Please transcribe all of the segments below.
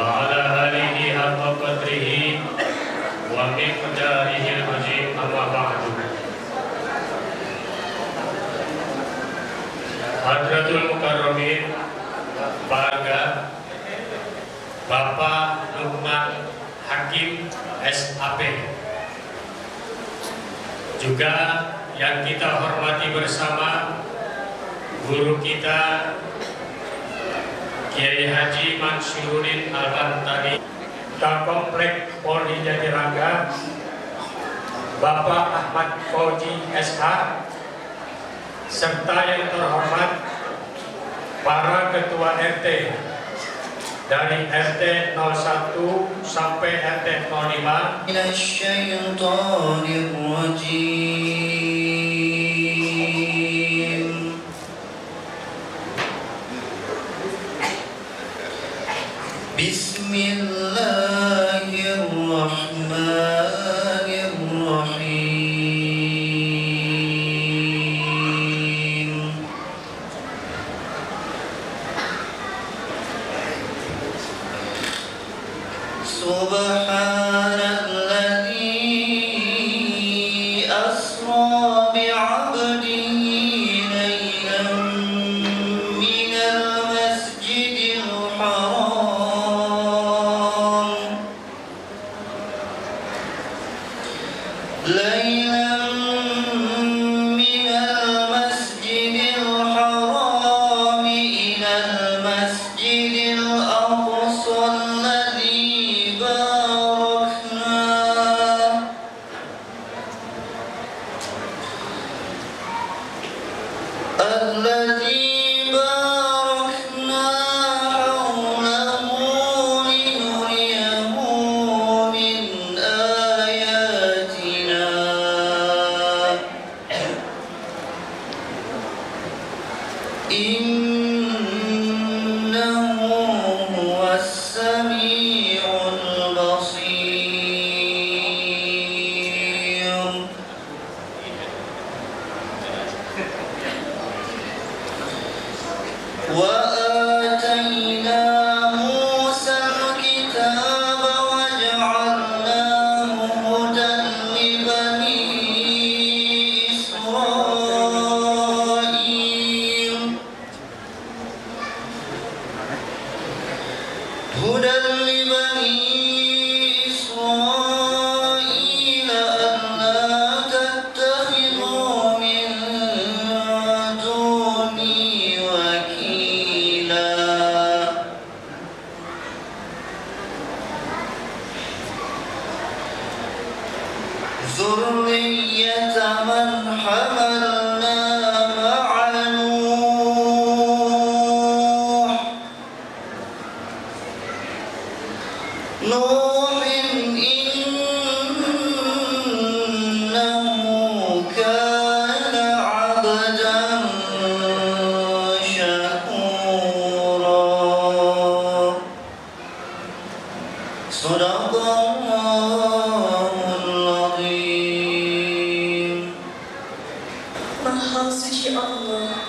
وعلى آله حق قدره ومقداره العظيم أما بعد. Hadratul Mukarramin Bangga Bapak Lukman Hakim SAP, juga yang kita hormati bersama guru kita Kiai Haji Mansyuruddin Al-Bantani, Komplek Polri Jatirangga, Bapak Ahmad Fauji SH, serta yang terhormat para ketua RT dari RT 01 sampai RT 05. Bismillahirrahmanirrahim. Subhanalladzi asra bi'abdihi laylan minal masjidil haram ilal masjidil aqsa alladzi barakna hawlahu linuriyahu min ayatina innahu huwas sami'ul basir. وآتينا موسى الكتاب وجعلناه هدى لبني إسرائيل ألا تتخذوا من دوني وكيلا. ذرية من حملنا مع نوح إنه كان عبدا شكورا. صدق الله العظيم. Maha suci Allah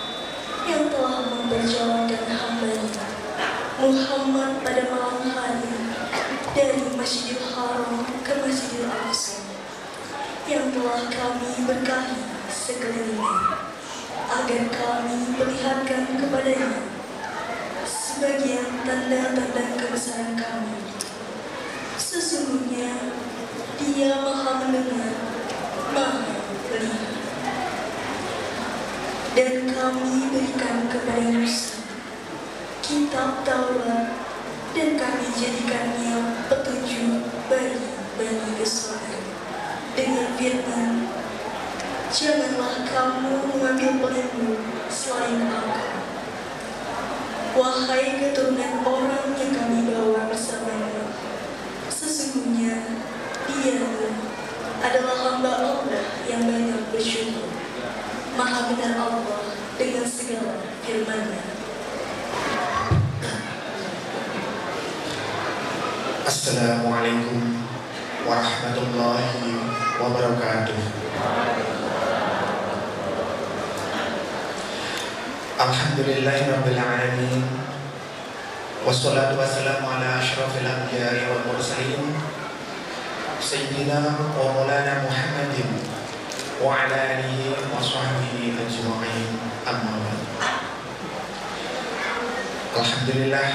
yang telah memperjalankan hamba-Nya Muhammad pada malam hari dari Masjidil Haram ke Masjidil Aqsa, yang telah kami berkahi sekelilingnya agar kami perlihatkan kepadanya sebagian tanda-tanda kebesaran kami. Sesungguhnya Dia Maha mendengar, Maha melihat. Dan kami berikan kepada Musa kitab Taurat, dan kami jadikannya petunjuk bagi Bani Israil dengan firman, janganlah kamu mengambil pelindung selain Aku, wahai keturunan orang yang kami bawa bersamamu. Sesungguhnya Dia adalah hamba Allah yang banyak bersyukur. Maha benar Allah dengan segala firman-Nya. Assalamualaikum warahmatullahi wabarakatuh. Alhamdulillahirabbil alamin. Wassalatu wassalamu ala asyrafil anbiya'i wal mursalin Sayyidina wa maulana Muhammadin wa ala alihi wa sahbihi ajma'in, amma ba'd. Alhamdulillah,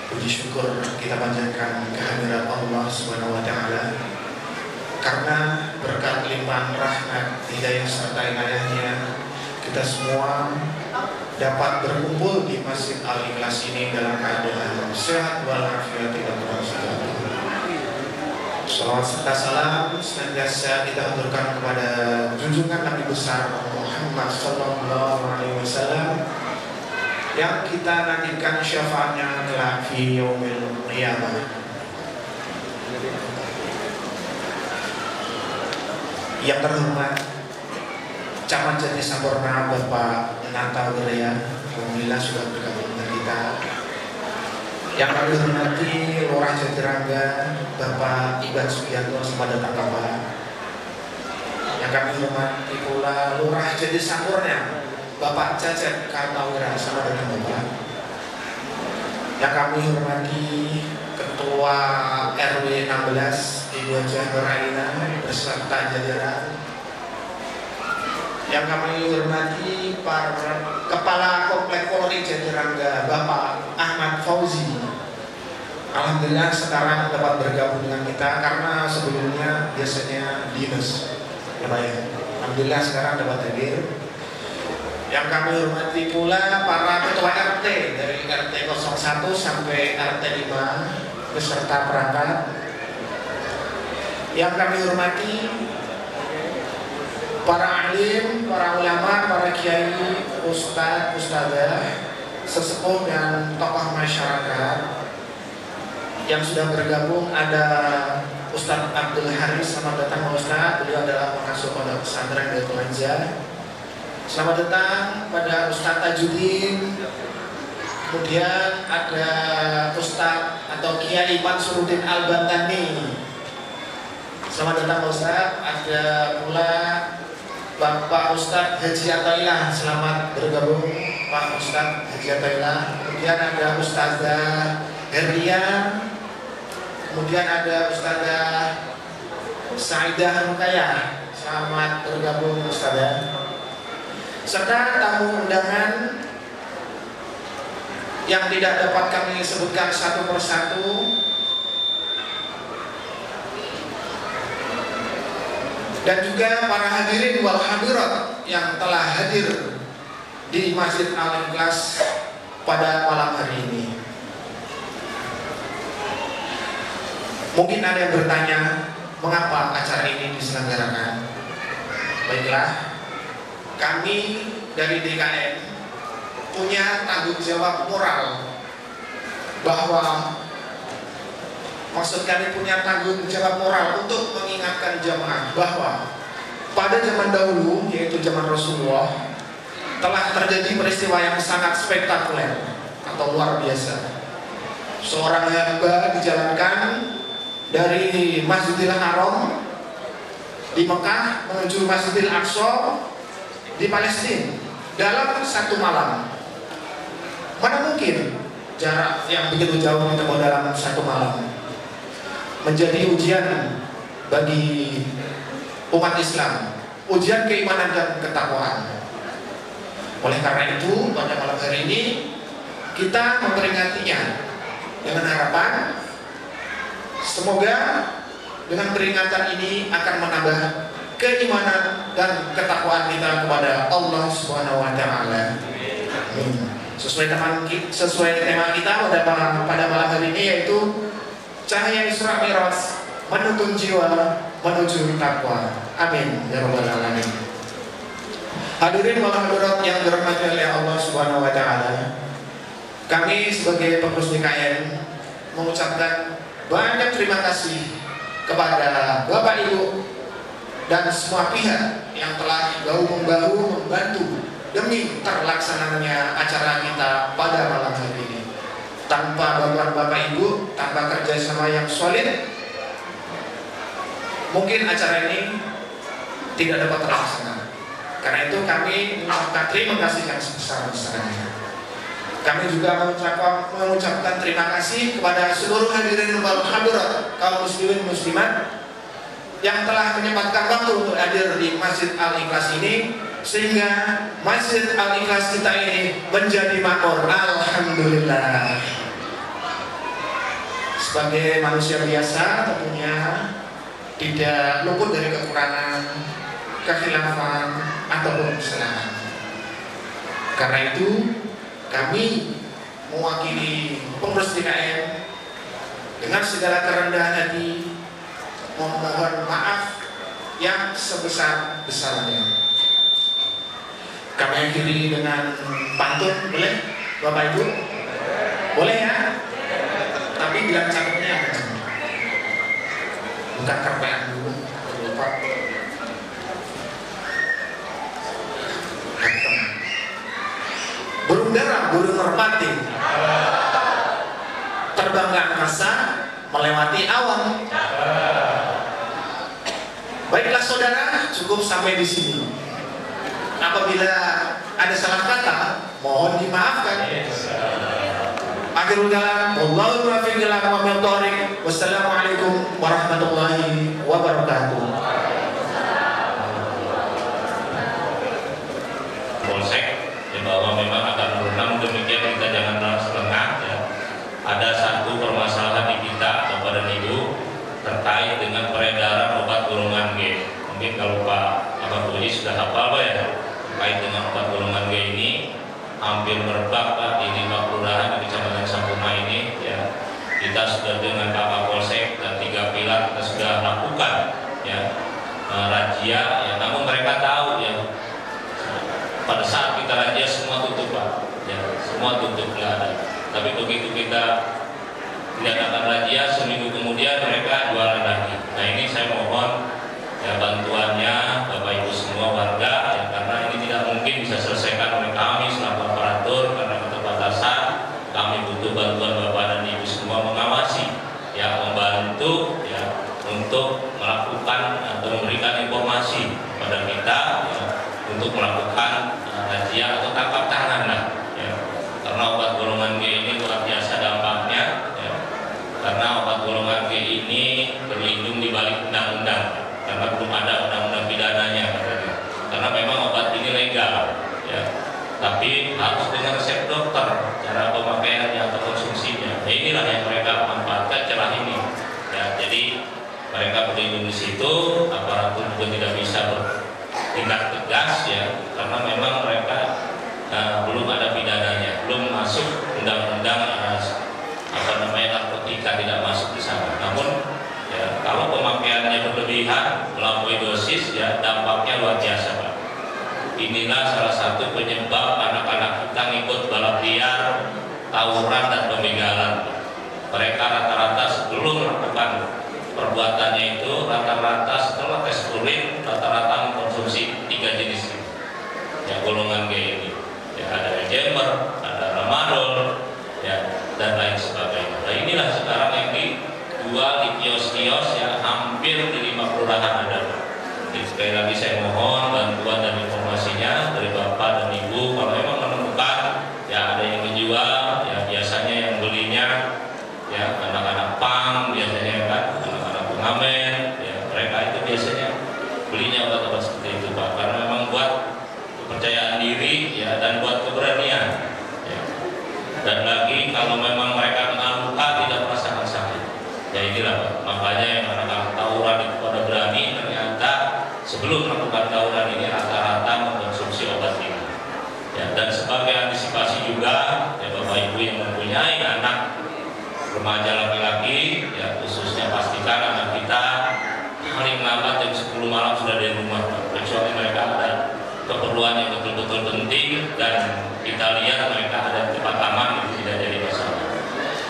puji syukur kita panjatkan kehadirat Allah Subhanahu wa taala karena berkat limpahan rahmat, hidayah serta inayahnya kita semua dapat berkumpul di Masjid Al-Ikhlas ini dalam keadaan sehat walafiat tidak terasa. Salawat serta salam senantiasa kita aturkan kepada junjungan Nabi besar Muhammad sallallahu alaihi wasallam yang kita nantikan syafaatnya kelak fi yaumil qiyamah. Yang terhormat Camat Jati Sampurna Bapak Nata Wirya, alhamdulillah sudah bergabung dengan kita. Yang kami hormati Lurah Jatirangga Bapak Iban Sugianto, selamat datang Bapak. Yang kami hormati pula Lurah Jati Sampurna Bapak Cacet Kartawira, selamat datang Bapak. Yang kami hormati Ketua RW 16 Ibu Hajah Nuraina beserta jajaran. Yang kami hormati para Kepala Komplek Polri Jatirangga Bapak Ahmad Fauzi, alhamdulillah sekarang dapat bergabung dengan kita karena sebelumnya biasanya dinas ya Pak ya. Alhamdulillah sekarang dapat hadir. Yang kami hormati pula para ketua RT dari RT 01 sampai RT 5 beserta perangkat. Yang kami hormati para alim, para ulama, para kiai, ustadz, ustadzah, sesepuh dan tokoh masyarakat yang sudah bergabung. Ada Ustadz Abdul Haris, selamat datang Ustadz. Beliau adalah pengasuh pondok pesantren Baitul Anzar. Selamat datang pada Ustadz Tajudin. Kemudian ada Ustadz atau Kiai Mansuruddin Al-Bantani. Selamat datang Ustadz. Ada pula Bapak Ustadz Haji Atailah, selamat bergabung Pak Ustadz Haji Atailah. Kemudian ada Ustazah Herdian. Kemudian ada Ustazah Saidah Rukayah, selamat bergabung Ustazah. Serta tamu undangan yang tidak dapat kami sebutkan satu persatu, dan juga para hadirin wal hadirat yang telah hadir di Masjid Al-Ikhlas pada malam hari ini. Mungkin ada yang bertanya, mengapa acara ini diselenggarakan? Baiklah, kami dari DKM punya tanggung jawab moral bahwa maksud kami punya tanggung jawab moral untuk mengingatkan jamaah bahwa pada zaman dahulu, yaitu zaman Rasulullah, telah terjadi peristiwa yang sangat spektakuler atau luar biasa. Seorang hamba dijalankan dari Masjidil Haram di Mekah menuju Masjidil Aqsa di Palestina dalam satu malam. Mana mungkin jarak yang begitu jauh ditempuh dalam satu malam? Menjadi ujian bagi umat Islam, ujian keimanan dan ketakwaan. Oleh karena itu, pada malam hari ini kita memperingatinya dengan harapan semoga dengan peringatan ini akan menambah keimanan dan ketakwaan kita kepada Allah Subhanahu wa taala. Sesuai tema kita pada malam hari ini, yaitu cahaya Isra Mi'raj menuntun jiwa menuju takwa. Amin ya rabbal alamin. Hadirin wal hadirat yang dirahmati oleh Allah Subhanahu wa taala, kami sebagai pengurus DKM mengucapkan banyak terima kasih kepada Bapak Ibu dan semua pihak yang telah bahu-membahu membantu demi terlaksananya acara kita pada malam hari ini. Tanpa bantuan Bapak Ibu, tanpa kerjasama yang solid, mungkin acara ini tidak dapat terlaksana. Karena itu kami mengucapkan terima kasih yang sebesar-besarnya. Kami juga mengucapkan terima kasih kepada seluruh hadirin wal hadirat kaum muslimin muslimat yang telah menyempatkan waktu untuk hadir di Masjid Al-Ikhlas ini, sehingga Masjid Al-Ikhlas kita ini menjadi makmur. Alhamdulillah. Sebagai manusia biasa tentunya tidak luput dari kekurangan, kekhilafan ataupun kesalahan. Karena itu kami mewakili pengurus DKM dengan segala kerendahan hati memohon maaf yang sebesar-besarnya. Kami akhiri dengan pantun, boleh Bapak Ibu? Boleh ya? Tapi bilang cakepnya kencang. Bukan kerpean dulu, lupa. Burung dara, burung merpati, terbangga angkasa melewati awan. Baiklah saudara, cukup sampai di sini. Apabila ada salah kata, mohon dimaafkan. Akhirul kalam, wallahu muwaffiq ila aqwamit thoriq. Wassalamualaikum warahmatullahi wabarakatuh. Polsek bahwa memang akan berenang, demikian kita jangan setengah ya. Ada satu permasalahan di kita Bapak dan Ibu terkait dengan peredaran obat golongan G. Mungkin kalau Pak Puji sudah hafal Pak ya, terkait dengan obat golongan G ini hampir merebak Pak di 5 kelurahan di Kecamatan Sampurna ini ya. Kita sudah dengan Pak Kapolsek dan 3 pilar kita sudah lakukan ya razia ya, namun mereka tahu ya pada saat kita razia semua tutup Pak ya, semua tutup nggak ada. Tapi begitu kita diadakan razia, seminggu kemudian mereka jualan lagi. Nah ini saya mohon ya bantuannya Bapak Ibu semua warga ya, karena ini tidak mungkin bisa selesaikan oleh kami selaku aparatur karena keterbatasan. Kami butuh bantuan Bapak dan Ibu semua mengawasi ya, membantu ya untuk melakukan atau memberikan informasi kepada kita ya, untuk melakukan razia atau tangkap tangan lah ya. Karena obat golongan G ini luar biasa dampaknya ya. Karena obat golongan G ini berlindung di balik undang-undang karena belum ada undang-undang pidananya katanya. Karena memang obat ini legal ya. Tapi harus dengan resep dokter cara pemakaiannya atau konsumsinya. Nah, inilah yang mereka manfaatkan celah ini ya. Jadi mereka berlindung di situ, aparatur juga tidak bisa bertindak tegas ya, karena memang mereka belum ada pidananya, belum masuk undang-undang narkotika, tidak masuk di sana. Namun ya, kalau pemakaiannya berlebihan melampaui dosis ya dampaknya luar biasa Pak. Inilah salah satu penyebab anak-anak kita ngikut balap liar, tawuran dan pembegalan. Mereka rata-rata sebelum melakukan perbuatannya itu rata-rata setelah tes urin rata-rata mengkonsumsi 3 jenis ya golongan G ini ya, ada Jammer, ada Ramadol ya, dan lain sebagainya. Nah inilah sekarang yang dijual di kios-kios ya, hampir di 5 kelurahan ada. Jadi sekali lagi saya mohon bantuan dan informasinya dari Bapak dan Ibu. Kalau memang menemukan ya ada yang menjual ya, biasanya yang belinya ya anak-anak pang biasanya kan, anak-anak pengamen ya, mereka itu biasanya belinya obat-obat seperti itu Pak, karena memang buat kepercayaan diri ya, dan buat keberanian ya. Dan lagi kalau memang mereka kena luka tidak merasakan sakit ya, inilah Pak. Makanya yang anak-anak tawuran itu pada berani, ternyata sebelum melakukan tawuran ini rata-rata mengkonsumsi obat ini ya. Dan sebagai antisipasi juga ya Bapak Ibu yang mempunyai anak remaja laki-laki ya, khususnya pastikan anak kita paling lambat jam 10 malam sudah di rumah, kecuali mereka ada keperluan yang betul-betul penting dan kita lihat mereka ada tempat aman, itu tidak jadi masalah.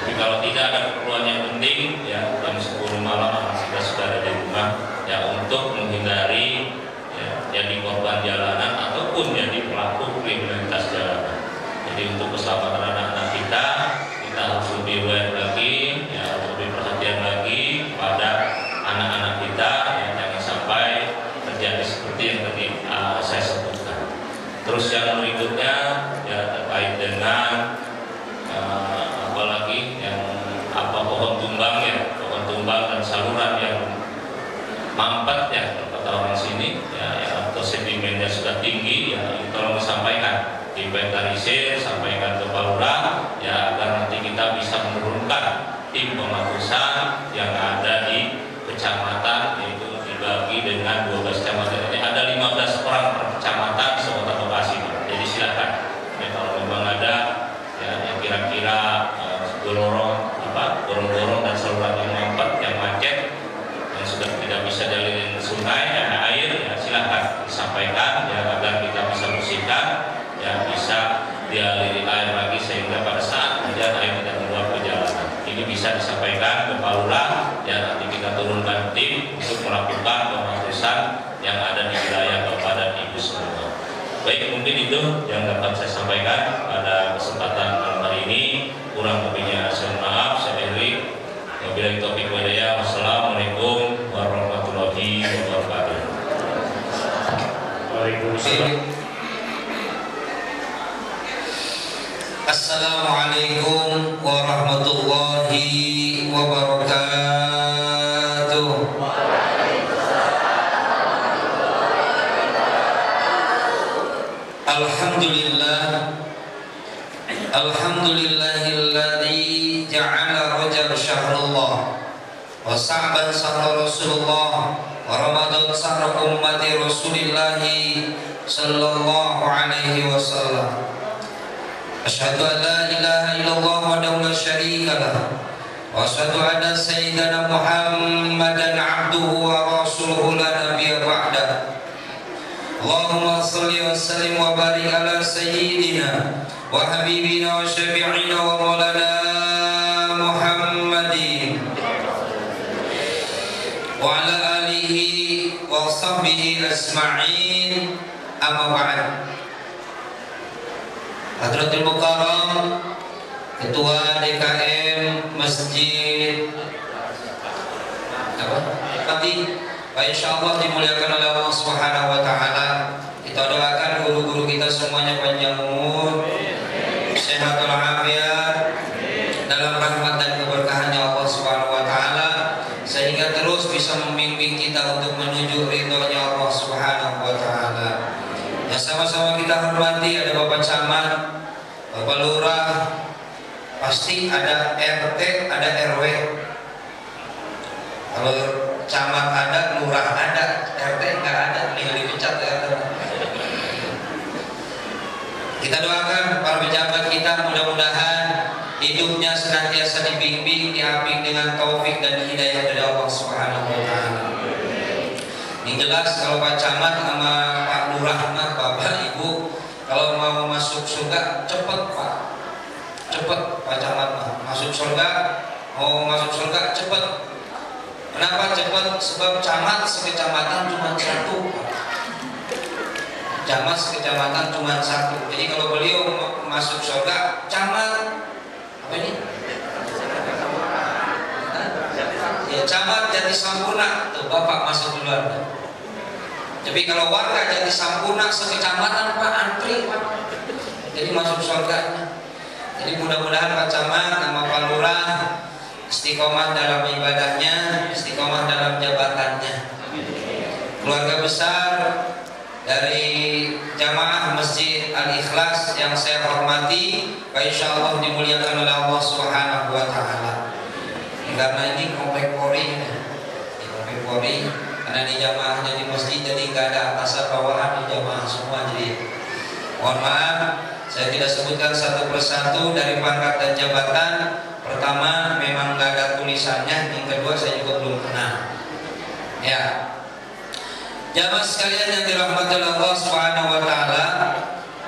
Tapi kalau tidak ada keperluan yang penting ya, jam 10 malam anak kita sudah ada di rumah ya, untuk menghindari ya, jadi korban jalanan ataupun jadi pelaku kriminalitas jalanan. Jadi untuk keselamatan anak-anak kita harus lebih aware lagi ya, harus lebih perhatian lagi pada anak-anak kita ya, jangan sampai terjadi seperti yang tadi saya sebutkan. Terus yang berikutnya ya terkait dengan lubang dan saluran yang mampet ya, kalau kata orang sini ya, atau sedimennya sudah tinggi ya, ini tolong disampaikan, inventarisir, sampaikan ke Pak Lurah ya, agar nanti kita bisa menurunkan tim penghapusan yang ada di kecamatan, yaitu dibagi dengan 12 kecamatan. Ini ada 15 orang per kecamatan di Kota Bekasi, jadi silakan ya, kalau memang ada ya, yang kira-kira gorong-gorong dan saluran yang mampet, yang macet, yang sudah tidak bisa dialiri sungai dan air ya, silakan disampaikan ya, agar kita bisa bersihkan ya, bisa dialiri air lagi sehingga pada saat hujan air tidak meluap ke jalanan. Ini bisa disampaikan ke Pak Lurah ya, nanti kita turunkan tim untuk melakukan penghapusan yang ada di wilayah Bapak dan Ibu semua. Baik, mungkin itu yang dapat saya sampaikan pada kesempatan malam hari ini. Kurang lebihnya saya maaf, saya Erik. Wabillahi taufiq wal hidayah. Wassalamualaikum warahmatullahi wabarakatuh. Waalaikumsalam. Assalamualaikum warahmatullahi wabarakatuh. Alhamdulillahilladzi ja'ala Rajab syahrullah wa Sa'ban syahr Rasulullah wa Ramadan syahr ummati Rasulillah sallallahu alaihi wasallam. Asyhadu an la ilaha illallah wahdahu la syarika lah wa asyhadu anna sayyidana Muhammadan abduhu wa rasuluhu la nabiyya ba'da. Allahumma shalli wa sallim wa barik ala sayyidina wa habibina wa syafi'ina wa maulana Muhammadin wa ala alihi wa sahbihi asma'in, amma ba'd. Hadratul Mukarram Ketua DKM Masjid Pak, insyaallah dimuliakan oleh Allah Subhanahu wa taala. Kita doakan guru-guru kita semuanya panjang umur, sehat walafiat, dalam rahmat dan keberkahannya Allah Subhanahu wa taala, sehingga terus bisa membimbing kita untuk menuju ridhonya Allah Subhanahu wa taala. Yang sama-sama kita hormati ada Bapak Camat, Bapak Lurah, pasti ada RT, ada RW. Kalau camat ada, lurah ada, RT nggak ada, tinggal dipecat ya. Kita doakan para pejabat kita, mudah-mudahan hidupnya senantiasa dibimbing, diaping dengan taufik dan hidayah dari Allah Subhanahu wa taala. Ini jelas kalau Pak Camat sama Pak Lurah, Bapak Ibu, kalau mau masuk surga cepet Pak, cepet Pak Camat masuk surga, mau masuk surga cepet. Kenapa cepat? Sebab camat sekecamatan cuma satu. Camat sekecamatan cuma satu. Jadi kalau beliau masuk surga, camat apa ini? Ya, camat Jati Sampurna. Tuh Bapak masuk duluan. Tapi kalau warga Jati Sampurna sekecamatan Pak antri Pak. Jadi masuk surga. Jadi mudah-mudahan Pak Camat sama Pak Lurah istiqomah dalam ibadahnya, istiqomah dalam jabatannya. Keluarga besar dari jamaah Masjid Al-Ikhlas yang saya hormati, insyaallah dimuliakan oleh Allah Subhanahu wa taala. Karena ini komplek Polri, karena di jamaahnya di masjid jadi nggak ada atasan bawahan, di jamaah semua. Jadi mohon maaf, saya tidak sebutkan satu persatu dari pangkat dan jabatan. Pertama, memang nggak ada tulisannya. Yang kedua, saya juga belum kenal. Ya, jamaah sekalian yang dirahmati Allah Subhanahu wa taala,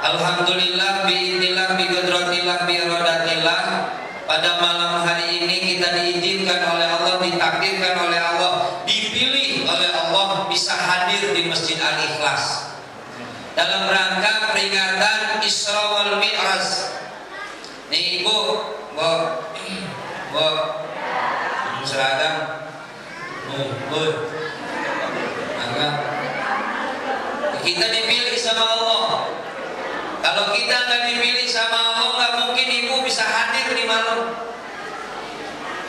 alhamdulillah biidznillah biqudratillah biiradatillah, pada malam hari ini kita diizinkan oleh Allah, ditakdirkan oleh Allah, dipilih oleh Allah bisa hadir di Masjid Al-Ikhlas dalam rangka peringatan Isra wal Mi'raj. Nih Ibu, Bu, seragam, Bu, kita dipilih sama Allah. Kalau kita nggak dipilih sama Allah, nggak mungkin Ibu bisa hadir di malam.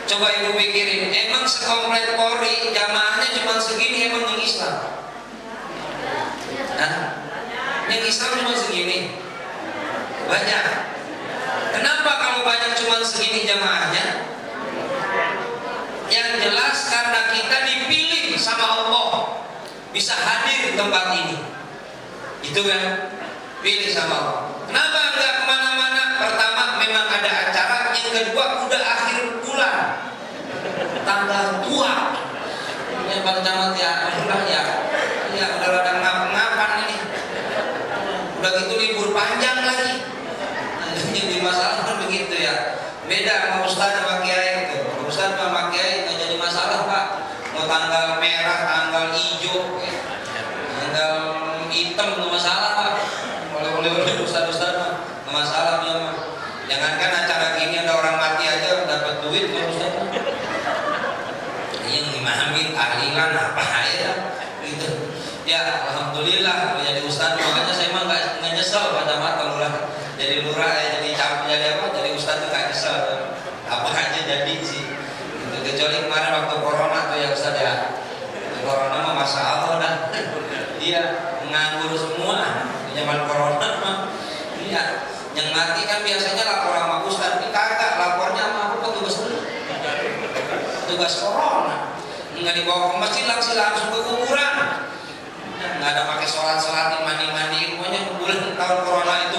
Coba ibu pikirin, emang sekomplek Polri jamaahnya cuma segini, emang yang Islam? Nah, yang Islam cuma segini, banyak. Kenapa kalau banyak cuma segini jamaahnya? Yang jelas karena kita dipilih sama Allah bisa hadir di tempat ini, itu kan pilih sama Allah. Kenapa enggak kemana-mana? Pertama memang ada acara, yang kedua udah akhir bulan, tanggal tua. Ini Pak Camat ya, udah ada ngap-ngapan ini. Udah gitu libur panjang lagi. Jadi masalah kan begitu ya. Beda sama Ustaz sama Kiai itu. Ustaz sama Kiai nggak jadi masalah Pak. Mau tanggal merah, tanggal hijau, tanggal hitam nggak masalah Pak. Boleh Ustaz mah nggak masalah dia mah. Jangankan acara gini ada orang mati aja dapat duit nggak Ustaz. Yang dimahamin tahlilan apa aja gitu. Ya alhamdulillah jadi Ustaz, makanya saya mah nggak nyesel pada mata lurah. Jadi lurah jadi cap jadi apa? Jadi Ustaz tuh nggak nyesel. Apa aja jadi sih. Gitu. Kecuali kemarin waktu corona tuh ya Ustaz ya. Corona mah masa Allah dah. Dia nganggur semua di zaman corona mah. Iya. Yang mati kan biasanya lapor sama Ustaz, ini kagak lapornya sama apa tugas corona. Nggak dibawa ke masjid langsung ke kuburan. Nggak ada pakai sholat mandi pokoknya bulan tahun corona itu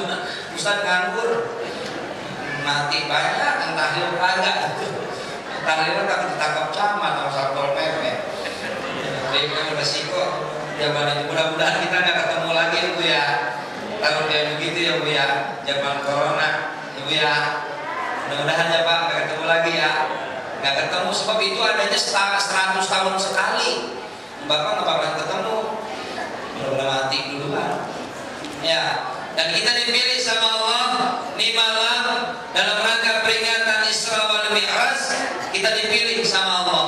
Ustaz nganggur, mati banyak, tahlil kagak, tahlil kan ditangkap camat atau satpol pp. Jadi kan resiko zaman itu. Mudah-mudahan kita nggak ketemu lagi Bu ya, kalau kayak begitu ya Bu ya, zaman corona ya Bu ya. Mudah-mudahan ya Pak nggak ketemu lagi ya, nggak ketemu sebab itu adanya 100 tahun sekali. Bapak nggak bakal ketemu. Udah mati duluan ya. Dan kita dipilih sama Allah di malam dalam rangka peringatan Isra wal Mi'raj. Kita dipilih sama Allah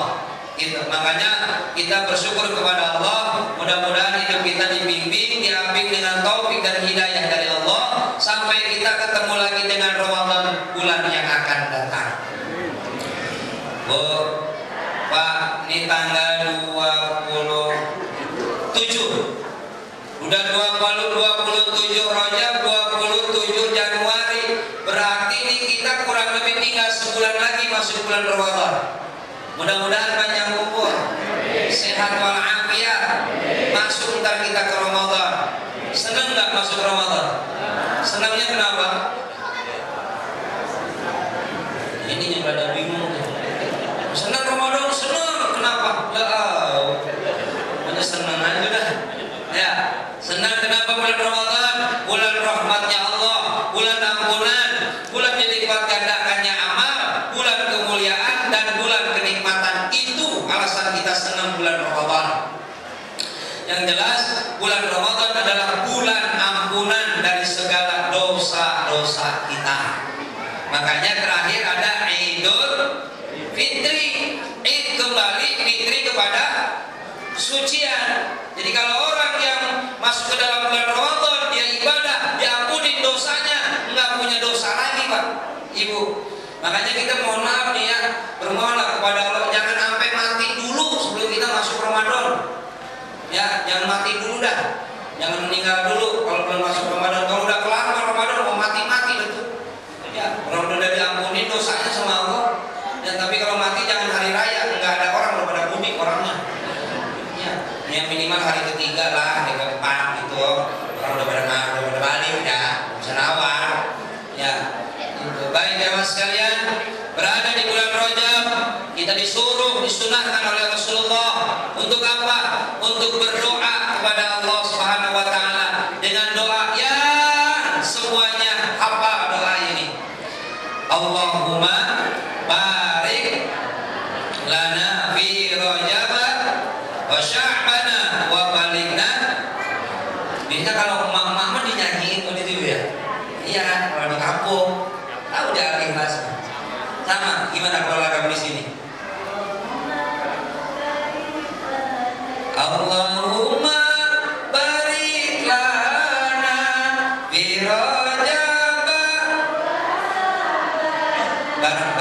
gitu. Makanya kita bersyukur kepada Allah. Mudah-mudahan hidup kita dibimbing, diaping dengan taufik dan hidayah dari Allah sampai kita ketemu lagi dengan Ramadan bulan yang akan datang. Bu Pak, ini tanggal 27. Udah 27 Rajab, 27 Januari. Berarti ini kita kurang lebih tinggal sebulan lagi masuk bulan Ramadan. Mudah-mudahan panjang umur, sehat walafiat, masuk ntar kita ke Ramadan. Senang nggak masuk Ramadan? Senangnya kenapa? Ini yang pada bingung. Senang Ramadan, senang. Kenapa? Ya pokoknya senang aja dah. Ya, senang kenapa bulan Ramadan? Bulan rahmatnya Allah, bulan ampunan, bulan dilipat gandakannya amal, bulan kemuliaan dan bulan kenikmatan. Itu alasan kita senang bulan Ramadan. Yang jelas bulan Ramadan adalah bulan ampunan dari segala dosa-dosa kita. Makanya terakhir ada Idul Fitri. Id kembali, Fitri kepada sucian. Jadi kalau orang yang masuk ke dalam bulan Ramadan dia ibadah, diampuni dosanya, nggak punya dosa lagi Pak Ibu. Makanya kita mohon maaf nih ya, bermohonlah kepada Allah jangan sampai mati dulu sebelum kita masuk Ramadan. Ya, jangan mati dulu dah, jangan meninggal dulu kalau belum masuk Ramadan. Kalau udah kelar Ramadan mau mati betul. Ya, orang udah diampuni dosanya sama Allah. Dan tapi kalau mati jangan hari raya, nggak ada orang udah pada mudik orangnya. Yang minimal hari ketiga lah, hari keempat gitu orang udah pada balik ya, bisa nawar ya gitu. Baik jamaah sekalian, berada di bulan Rajab kita disuruh, disunahkan oleh Rasulullah untuk apa? Untuk berdoa kepada Allah Subhanahu wa Ta'ala dengan doa yang semuanya hafal doa ini. Allahumma barik lana fi Rajab wa sya'bana wa baligna. Biasanya kalau emak-emak dinyanyiin gitu ya. Iya kan, kalau di kampung tahu dia ikhlas. Sama, gimana kalau lagu di sini? Allahumma barik lana fi Rajab. Bareng.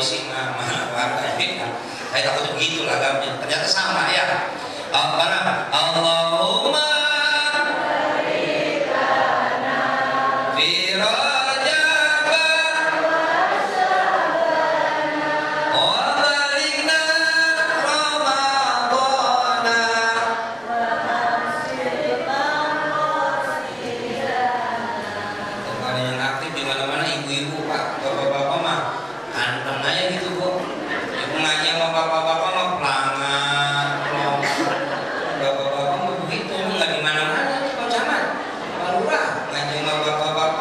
polisi mana warga beda. Saya takut begitu lagamnya. Ternyata sama ya. Allahumma fi Rajaba wa balikna Ramadana. Kalau yang aktif di mana-mana ibu-ibu, Pak, bapak-bapak mah anteng aja gitu, Bu. Ibu ngaji sama bapak-bapak mah pelangan, bapak-bapak mah begitu, nggak di mana-mana nih Pak Camat. Pak Lurah ngaji sama bapak-bapak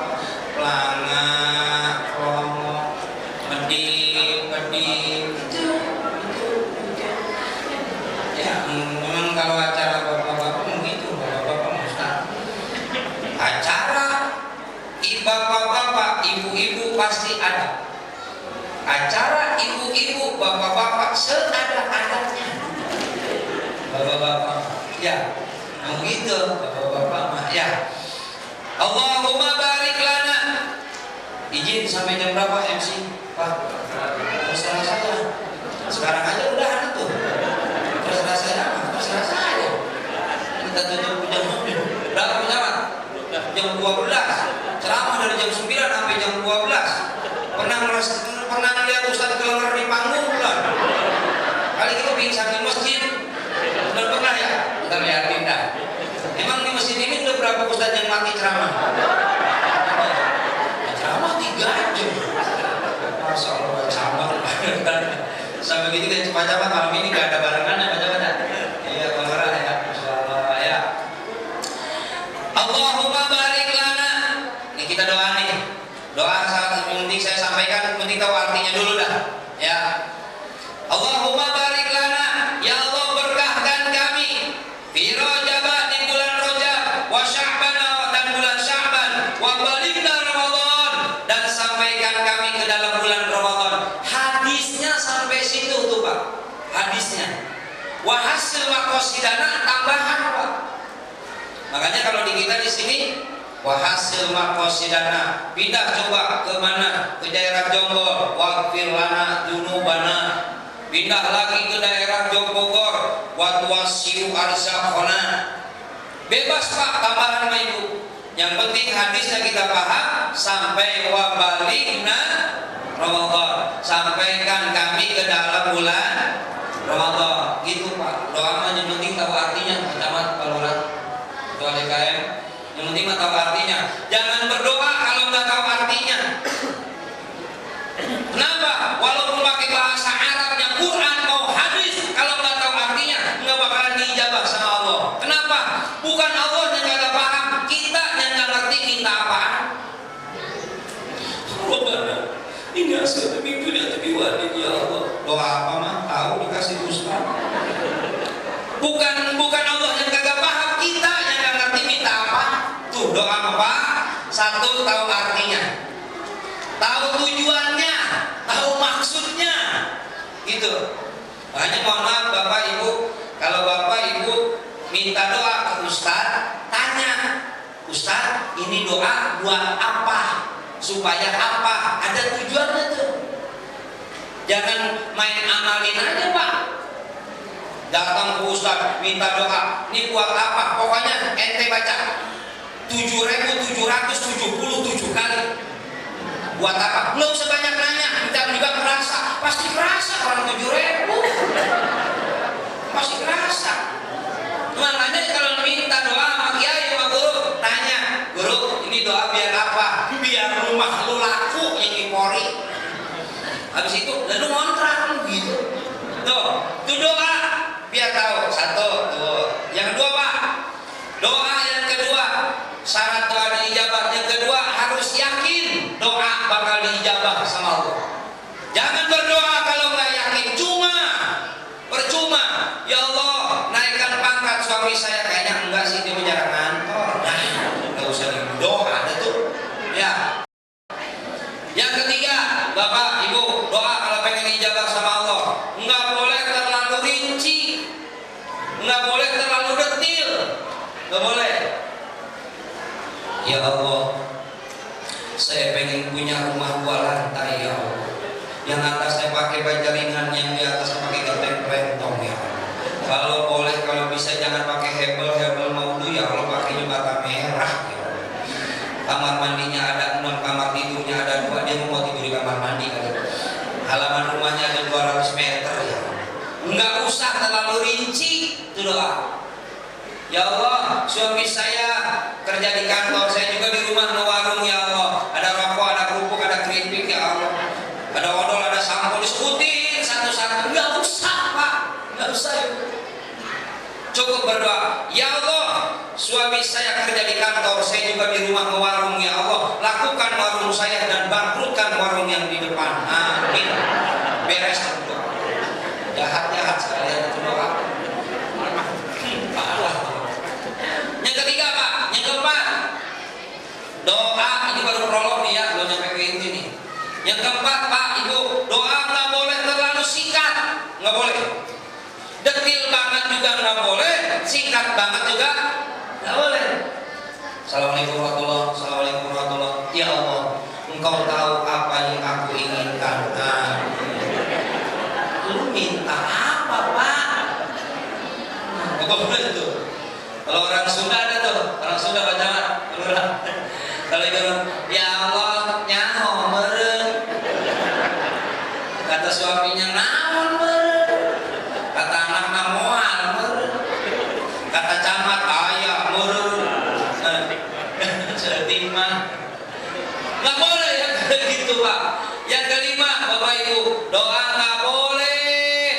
pelangan, pedih, gitu. Ya, memang kalau acara bapak-bapak begitu, bapak-bapak Ustaz. Acara bapak-bapak, ibu-ibu pasti ada. Acara ibu-ibu, bapak-bapak seada-adanya. Bapak-bapak, ya, begitu bapak-bapak mah, ya. Allahumma barik lana. Izin sampai jam berapa MC? Pak, terserah saya. Sekarang aja udah ada tuh. Terserah saya, terserah saya. Kita tutup jam berapa jam? Jam 12. Ceramah dari jam 9 sampai jam 12. Pernah lihat Ustaz keluar di panggung belum? Kali kita pingsan di masjid. Belum pernah ya? Kita lihat pindah. Emang di masjid ini udah berapa Ustaz yang mati ceramah? Ceramah 3 jam. Masya Allah, sabar. Sampai begitu kan cepat-cepat malam ini gak ada barengan ya baca-baca. Iya, kamera ya. Insyaallah ya. Allahumma barik lana. Ini kita doa nih. Doa saat penting saya sampaikan, penting tahu artinya dulu dah. Ya. Allahumma barik lana, ya Allah berkahkan kami. Fi Rajab di bulan Rajab, wa Sya'ban dan bulan Sya'ban, wa balighna Ramadan dan sampaikan kami ke dalam bulan Ramadan. Hadisnya sampai situ tuh Pak. Hadisnya. Wa hasil maqasidana tambahan Pak. Makanya kalau di kita di sini wahasil maqasidana pindah coba ke mana? Ke daerah Jonggol, waghfir lana dzunubana. Pindah lagi ke daerah Jogbogor, wa tuwassi'u arzaqana. Bebas Pak tambahan sama Ibu. Yang penting hadisnya kita paham sampai wa balighna Ramadan. Sampaikan kami ke dalam bulan Ramadan. Gitu Pak. Doa mah yang penting tahu artinya, Camat Pak Lurah. Doa DKM yang penting tahu artinya. Jangan berdoa kalau nggak tahu artinya. Kenapa? Walaupun pakai bahasa Arabnya Quran mau hadis, kalau nggak tahu artinya nggak bakalan diijabah sama Allah. Kenapa? Bukan Allah yang nggak paham, kita yang nggak ngerti minta apa. Rabbana ini asal demi dunia demi wadin ya Allah. Doa apa mah tahu dikasih ustaz. Bukan Allah yang nggak paham, kita yang nggak ngerti minta apa. Tuh doa apa? Satu, tahu artinya, tahu tujuannya, tahu maksudnya, gitu. Makanya mohon maaf Bapak Ibu, kalau Bapak Ibu minta doa ke Ustaz, tanya, Ustaz ini doa buat apa? Supaya apa? Ada tujuannya tuh. Jangan main amalin aja Pak. Datang ke Ustaz minta doa, ini buat apa? Pokoknya ente baca 7.777 kali. Buat apa? Nggak usah banyak nanya, kita juga merasa, pasti kerasa orang 7.000 pasti kerasa. Makanya kalau minta doa sama kiai sama guru, tanya, guru ini doa biar apa? Biar rumah lu laku yang di Polri. Habis itu lalu ngontrak gitu. Tuh, itu doa biar tahu. Satu, tuh. Yang kedua Pak, doa yang kedua, syarat doa diijabah yang kedua harus yakin doa bakal diijabah sama Allah. Jangan berdoa kalau nggak yakin, percuma. Ya Allah, naikkan pangkat suami saya, kayaknya enggak sih, dia menjarak kantor. Nah, nggak usah doa ada tuh. Ya. Yang ketiga, Bapak Ibu, doa kalau pengen diijabah sama Allah, nggak boleh terlalu rinci, nggak boleh terlalu detil, nggak boleh. Ya Allah, saya pengen punya rumah 2 lantai ya Allah. Yang atasnya usah terlalu rinci itu doa. Ya Allah, suami saya kerja di kantor, saya juga di rumah warung ya Allah. Ada rokok, ada kerupuk, ada keripik ya Allah. Ada odol, ada sampo, disebutin satu-satu. Nggak usah Pak, nggak usah. Cukup berdoa, ya Allah, suami saya kerja di kantor, saya juga di rumah warung ya Allah. Lakukan warung saya dan bangkrutkan warung yang di depan. Amin. Beres berdoa. Jahat-jahat sekalian itu doa. Parah. Yang ketiga Pak, yang keempat, doa ini baru prolog nih ya, belum nyampe ke inti nih. Yang keempat Pak Ibu, doa nggak boleh terlalu singkat, nggak boleh. Detil banget juga nggak boleh, singkat banget juga nggak boleh. Assalamualaikum warahmatullahi wabarakatuh. Assalamualaikum warahmatullahi wabarakatuh. Ya Allah, Engkau tahu apa yang aku inginkan. Lu minta apa Pak? Nggak boleh tuh. Kalau orang Sunda ada tuh, orang Sunda baca kalau itu, ya Allah nyaho meren. Kata suaminya naon meren. Kata anak namoan meren. Kata camat ayah meren. Setimah. Nggak boleh ya kayak gitu Pak. Yang kelima Bapak Ibu, doa nggak boleh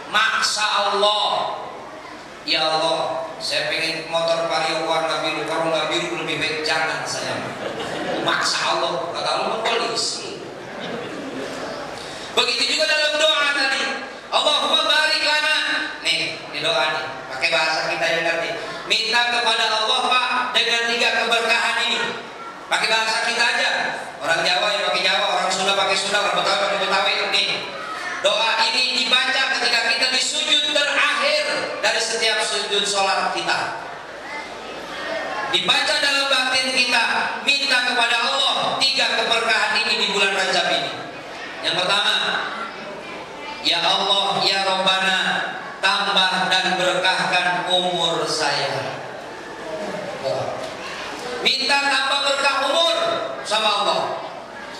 maksa Allah. Ya Allah, saya pengen motor Vario warna biru, kalau nggak biru lebih baik jangan saya. Maksa Allah, kata Allah polisi. Begitu juga dalam doa tadi, Allahumma barik lana. Nih, di doa nih, pakai bahasa kita yang ngerti. Minta kepada Allah Pak dengan 3 keberkahan ini. Pakai bahasa kita aja. Orang Jawa ya pakai Jawa, orang Sunda pakai Sunda, orang Betawi pakai Betawi. Nih, doa ini dibaca ketika kita di sujud terakhir dari setiap sujud sholat kita. Dibaca dalam batin kita, minta kepada Allah 3 keberkahan ini di bulan Rajab ini. Yang pertama, ya Allah, ya Rabbana, tambah dan berkahkan umur saya. Minta tambah berkah umur sama Allah.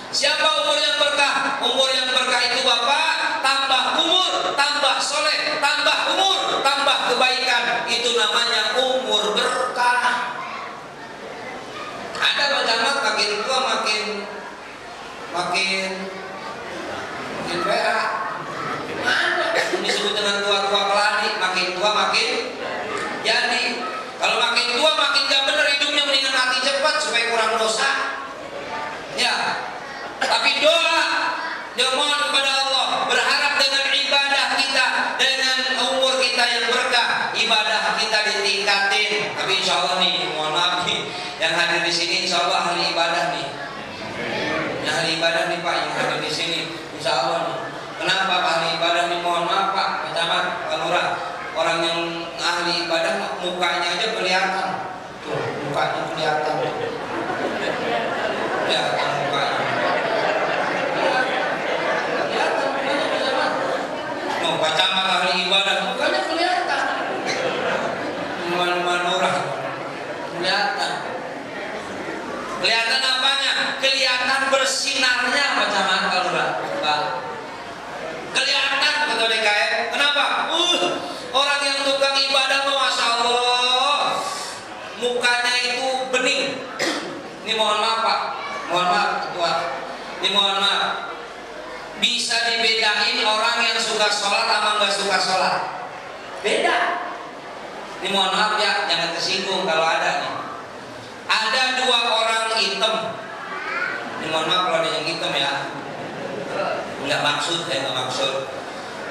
Siapa umur yang berkah? Umur yang berkah itu Bapak, tambah umur, tambah soleh, tambah umur, tambah kebaikan. Itu namanya umur berkah. Ada macam makin tua makin berak. Ada disebut dengan tua-tua keladi, makin tua makin jadi. Kalau makin tua makin gak bener hidupnya, mendingan mati cepat supaya kurang dosa. Ya. Tapi doa, mohon kepada Allah, berharap dengan ibadah kita, dengan umur kita yang berkah, ibadah kita ditingkatin. Tapi insya Allah nih, mohon maaf nih, yang hadir di sini insya Allah ahli ibadah nih. Yang ahli ibadah nih Pak, yang hadir di sini insya Allah nih. Kenapa ahli ibadah nih? Mohon maaf Pak, Camat, Pak Lurah, orang yang ahli ibadah mukanya aja kelihatan. Tuh, mukanya kelihatan. Ya, mukanya. Pak Camat ahli ibadah mukanya kelihatan. Manurah kelihatan. Kelihatan apanya? Kelihatan bersinarnya Pak Camat kalau Pak. Kelihatan kata DKM. Kenapa? Orang yang tukang ibadah Masya Allah, mukanya itu bening. Ini mohon maaf Pak, mohon maaf Ketua. Ini mohon maaf. Bisa dibedain orang yang suka sholat sama nggak suka sholat. Beda. Ini mohon maaf ya, jangan tersinggung kalau ada nih. Ada 2 orang hitam. Ini mohon maaf kalau ada yang hitam ya. Nggak maksud, nggak maksud.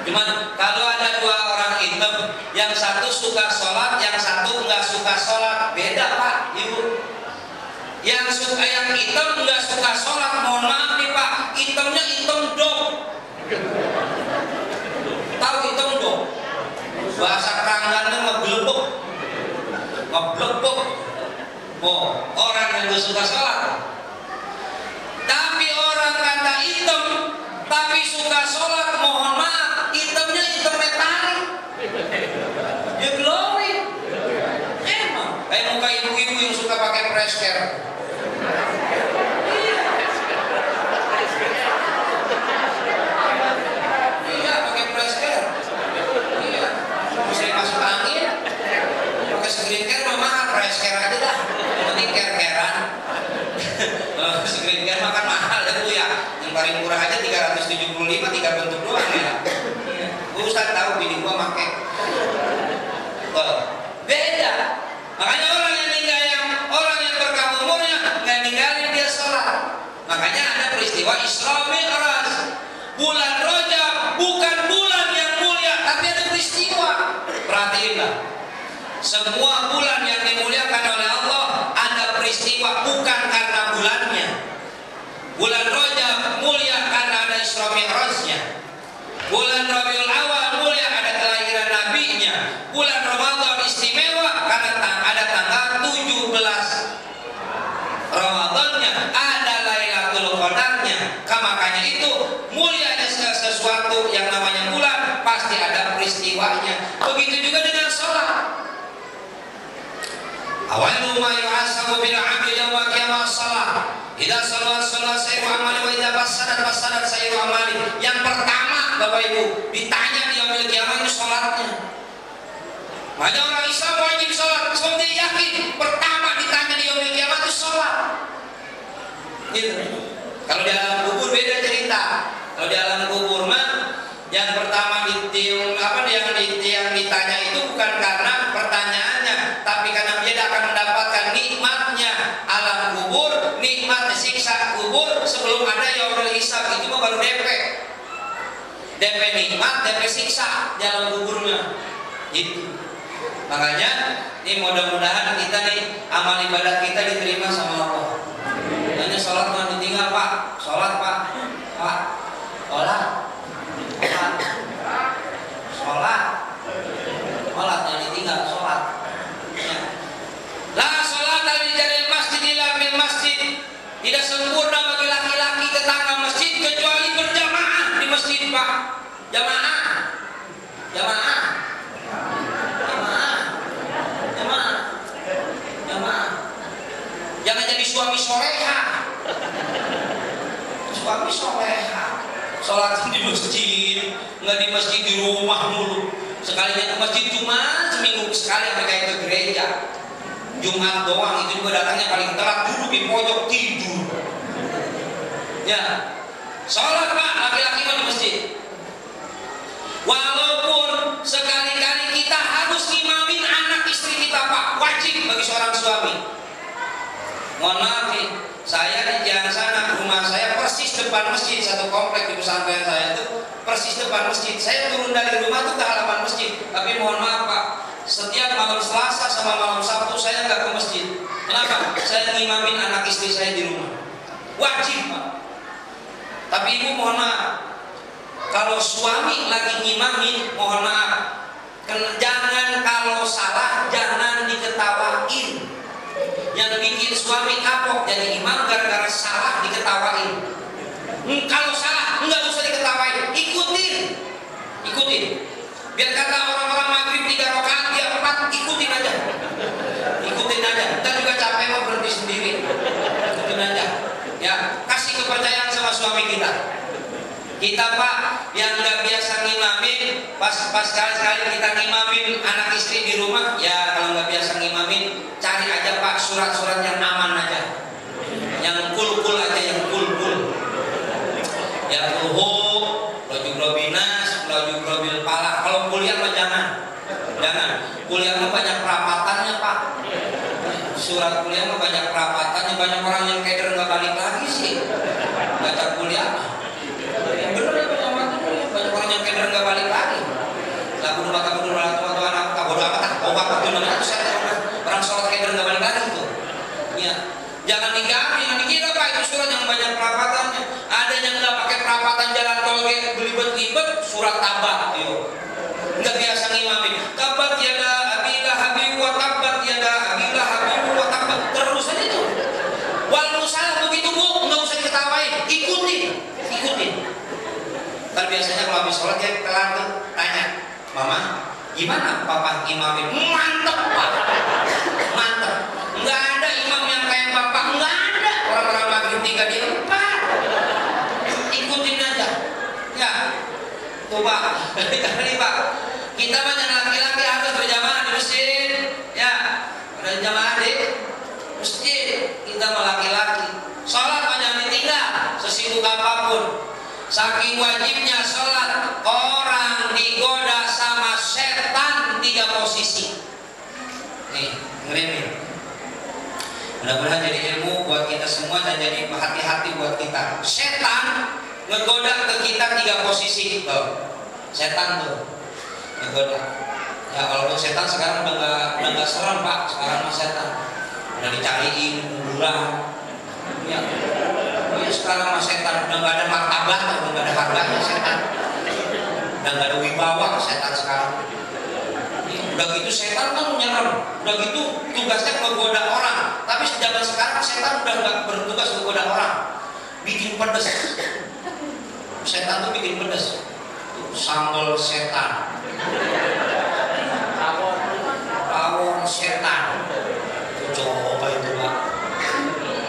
Cuman kalau ada 2 orang hitam, yang satu suka sholat, yang satu nggak suka sholat, beda Pak, Ibu. Yang hitam nggak suka sholat, mohon maaf nih Pak, hitamnya hitam dong. Tahu hitam dong? Bahasa keranggannya ngeblebek. Oh, orang yang nggak suka sholat. Tapi orang kata hitam, tapi suka sholat, mohon maaf, hitamnya hitam metalik. Ya glowing. Emang kayak muka ibu-ibu yang suka pakai presker. Iya, pakai presker. Iya. Kalau skincare makan mahal ya Bu ya. Yang paling murah aja 375, 3 bentuk doang ya. Ustaz tahu bini gua make. Beda. Makanya orang yang berkah umurnya nggak ninggalin dia sholat. Makanya ada peristiwa Isra Mi'raj. Bulan Rajab bukan bulan yang mulia, tapi ada peristiwa. Perhatiinlah. Semua bulan yang dimuliakan oleh Allah ada peristiwa, bukan karena bulannya. Bulan Rajab mulia karena ada Isra Mi'rajnya. Bulan Rabiul Awal mulia ada kelahiran nabinya. Bulan Ramadan istimewa karena ada tanggal 17 Ramadannya, ada Lailatul Qadarnya. Makanya itu mulianya sesuatu yang namanya bulan pasti ada peristiwanya. Begitu juga dengan sholat. Awalu ma yuhasabu bil 'abdi yawma qiyamah shalah. Idza shalla sayyidu amali wa idza fasadat sayyidu amali. Yang pertama Bapak Ibu ditanya di yaumil qiyamah itu salatnya. Banyak orang Islam wajib salat, seperti yakin pertama ditanya di yaumil qiyamah itu salat. Gitu. Kalau di alam kubur beda cerita. Kalau di alam kubur mah yang pertama yang ditanya itu bukan karena pertanyaannya, tapi karena dia akan mendapatkan nikmatnya alam kubur, nikmat siksa kubur sebelum ada yaumul hisab. Itu mah baru DP nikmat, DP siksa di alam kuburnya. Gitu. Makanya ini mudah-mudahan kita nih amal ibadah kita diterima sama Allah. Hanya sholat mah ditinggal Pak, sholat Pak, sholat yang ditinggal sholat. Ya. La sholat dari jari masjid ila fil masjid. Tidak sempurna bagi laki-laki tetangga masjid kecuali berjamaah di masjid Pak. Jamaah. Jangan jadi suami soleha. Suami soleha. Sholat di masjid, nggak di masjid di rumah mulu. Sekalinya ke masjid cuma seminggu sekali sampai kayak ke gereja. Jumat doang, itu juga datangnya paling telat, duduk di pojok tidur. Ya, sholat Pak, laki-laki mah di masjid. Walaupun sekali-kali kita harus imamin anak istri kita Pak, wajib bagi seorang suami. Mohon maaf nih, saya di jalan sana, rumah saya persis depan masjid, satu komplek di pesantren saya itu persis depan masjid. Saya turun dari rumah itu ke halaman masjid. Tapi mohon maaf Pak, setiap malam Selasa sama malam Sabtu saya nggak ke masjid. Kenapa? Saya ngimamin anak istri saya di rumah. Wajib Pak. Tapi ibu mohon maaf, kalau suami lagi ngimamin, mohon maaf, jangan kalau salah jangan diketawain. Yang bikin suami kapok jadi imam gara-gara salah diketawain. Kalau salah nggak usah diketawain, ikutin. Biar kata orang-orang maghrib 3 rakaat dia 4, ikutin aja. Kita juga capek mau berhenti sendiri. Ikutin aja. Ya, kasih kepercayaan sama suami kita. Kita Pak yang nggak biasa ngimamin, pas sekali-sekali kita ngimamin anak istri di rumah, ya kalau nggak biasa ngimamin, cari aja Pak surat-surat yang aman aja, yang kul aja, yang kul. Ya kulhu, laju grobil pala. Kalau kuliah mah jangan. Kuliah mah banyak perapatannya Pak. Surat kuliah mah banyak perapatannya, banyak orang yang keder nggak balik lagi sih. Baca kuliah. Bener ya banyak orang yang keder nggak balik lagi. Lagu rumah tuan aku bodo amat itu namanya itu saya orang sholat keder nggak balik lagi itu. Ya, jangan dikira Pak itu surat yang banyak perapatannya. Ada yang nggak pakai perapatan jalan tol kayak belibet surat tabat, nggak biasa ngimamin. Tabat yada abila habib wa tabat yada abila habib wa tabat terus aja tuh. Walaupun salah begitu Bu, nggak usah diketawain, ikutin. Ntar biasanya kalau habis sholat dia kelar tuh tanya, Mama, gimana Papa imamin? Mantep Pak, mantep. Nggak ada imam yang kayak Bapak, nggak ada. Orang-orang maghrib 3 di 4. Ikutin aja. Ya, tuh Pak. Kali Pak, kita banyak laki-laki harus berjamaah di masjid. Ya, berjamaah di masjid. Kita mau laki-laki. Sholat posisi. Nih, ngeliat nih. Mudah-mudahan jadi ilmu buat kita semua dan jadi hati-hati buat kita. Setan ngegoda ke kita 3 posisi. Setan tuh ngegoda. Ya kalau setan sekarang udah nggak serem Pak. Sekarang mah setan udah dicariin kuburan. Ya, sekarang mah setan udah nggak ada martabat, udah nggak ada harganya setan. Udah nggak ada wibawa setan sekarang. Udah gitu setan kan menyerang, udah gitu tugasnya menggoda orang. Tapi zaman sekarang setan udah nggak bertugas menggoda orang, bikin pedes. Setan tuh bikin pedes. Sambal setan, bawang setan. Coba itu Pak.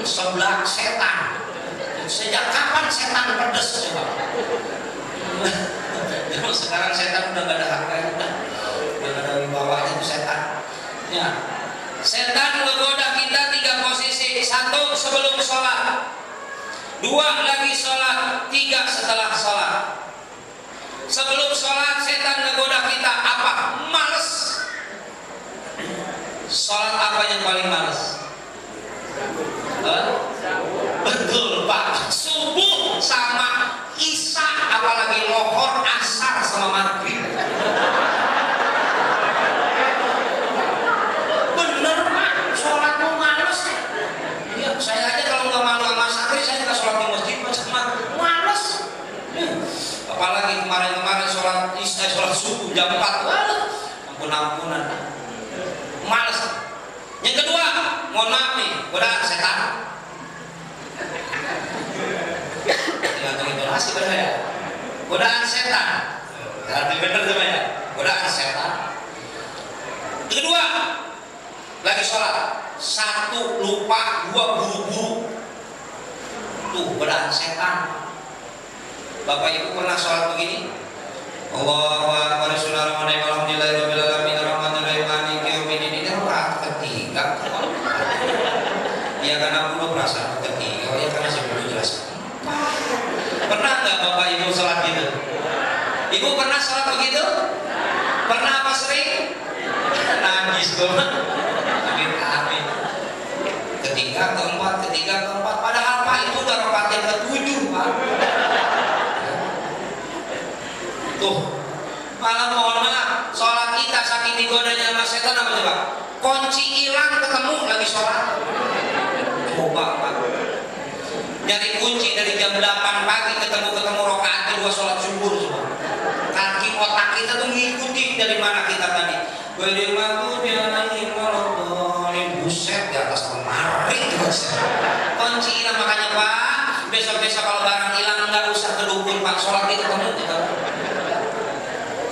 Seblak setan. Sejak kapan setan pedes coba? Sekarang setan udah nggak ada harganya. Dari bawahnya itu setan. Ya. Setan menggoda kita 3 posisi. 1 sebelum sholat, 2 lagi sholat, 3 setelah sholat. Sebelum sholat setan menggoda kita apa? Males. Sholat apa yang paling males? Betul Pak. Subuh sama isya, apalagi lohor, asar sama maghrib. Saya aja kalau nggak malu sama santri, saya nggak sholat di masjid macam males. Apalagi kemarin sholat isya, sholat subuh jam 4, ampun-ampunan, males. Yang kedua, mohon maaf nih, godaan setan. Tergantung intonasi berbeda. Godaan setan, arti benar sebenarnya. Godaan setan. Kedua, lagi sholat. 1 lupa, 2 buru-buru. Tuh godaan setan. Bapak Ibu pernah sholat begini? Allahu akbar, bismillahirrahmanirrahim, alhamdulillahirabbil alamin, arrahmanirrahim, maliki yaumiddin. Ini rakaat ketiga. Ya karena belum rasa ketiga, ya karena saya belum jelas. Pernah nggak Bapak Ibu sholat gitu? Ibu pernah sholat begitu? Pernah apa sering? Nangis tuh. Amin. Ketiga, keempat. Padahal Pak itu udah rakaat yang ke-7 Pak. Tuh, malah mohon maaf, sholat kita saking digodanya sama setan apa coba? Kunci hilang ketemu lagi sholat. Coba Pak. Nyari kunci dari jam 8 pagi ketemu rakaat kedua sholat subuh coba. Kaki otak kita tuh ngikutin dari mana kita tadi. Bagaimana dia lagi ngolong buset di atas lemari terus. Kunci hilang, makanya Pak, besok-besok kalau barang hilang nggak usah ke dukun Pak, sholat itu ketemu kita.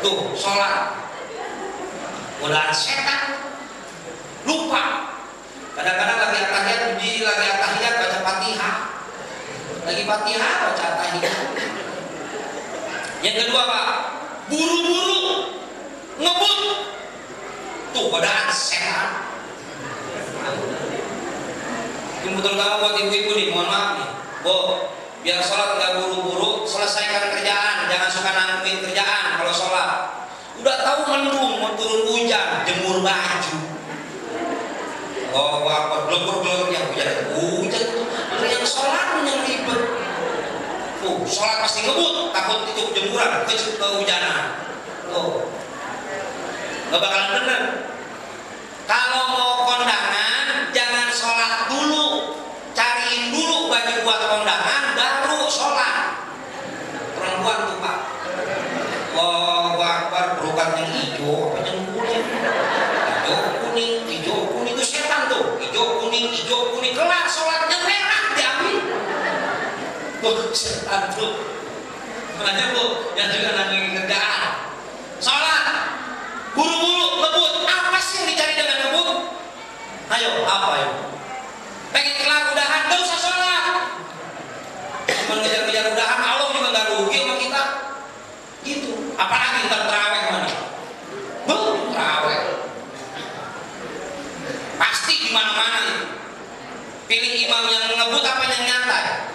Tuh, sholat. Godaan setan. Lupa. Kadang-kadang lagi atahiyat baca Fatihah. Lagi Fatihah baca atahiyat. Yang kedua Pak, buru-buru ngebut. Tuh godaan setan. Ini terutama buat ibu-ibu nih, mohon maaf nih, Bu, biar sholat nggak buru-buru, selesaikan kerjaan, jangan suka nangguin kerjaan kalau sholat. Udah tahu mendung, mau turun hujan, jemur baju. Oh, apa glor-glor yang hujan tuh, yang sholat yang ribet. Tuh, sholat pasti ngebut, takut itu jemuran, kehujanan. Tuh, nggak bakalan bener. Kalau mau kondangan, jangan sholat dulu, cariin dulu baju buat kondangan, baru sholat. Perempuan tuh Pak, Allahu Akbar, berukat yang hijau, apa yang kuning? Hijau kuning itu setan tuh, hijau kuning, kelar sholatnya merah diambil. Tuh setan tuh, makanya Bu, yang juga nanti kerjaan, sholat, buru-buru, ngebut, apa sih yang dicari dengan ngebut? Ayo, apa ya? Pengen kelar udahan, gak usah sholat. Cuma ngejar-ngejar udahan, Allah juga gak rugi sama kita. Gitu. Apalagi ntar terawih mana? Terawih. Pasti di mana-mana itu. Pilih imam yang ngebut apa yang nyantai?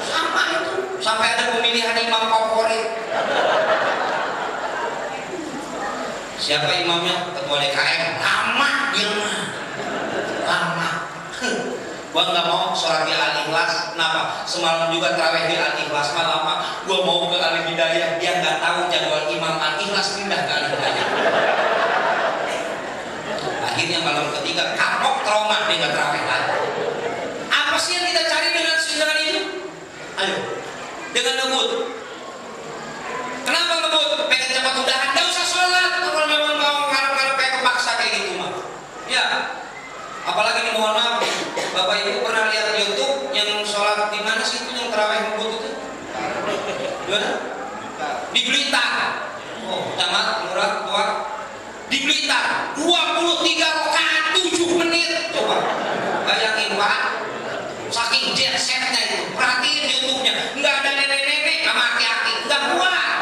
Sama itu. Sampai ada pemilihan imam favorit. Siapa imamnya? Ketua DKM. Lama dia mah. Lama. Gua nggak mau sholat di Al-Ikhlas. Kenapa? Semalam juga tarawih di Al-Ikhlas mah lama. Gua mau ke Al-Hidayah. Dia nggak tahu jadwal imam Al-Ikhlas pindah ke Al-Hidayah. Akhirnya malam ketiga kapok trauma dia nggak tarawih lagi. Apa sih yang kita cari dengan ini? Ayo, dengan ngebut. Kenapa ngebut? Pengen cepat udahan, nggak usah sholat. Kalau memang mau ngarep-ngarep kayak kepaksa kayak gitu mah. Ya, apalagi nih mohon maaf, Bapak Ibu pernah lihat YouTube yang sholat di mana sih itu yang tarawih ngebut itu? Di mana? Di Blitar. Oh, camat, murah, tua. Di Blitar, 23 rakaat 7 menit. Coba bayangin Pak, saking jet setnya itu. Perhatiin YouTube-nya, nggak ada nenek-nenek sama aki-aki, nggak kuat.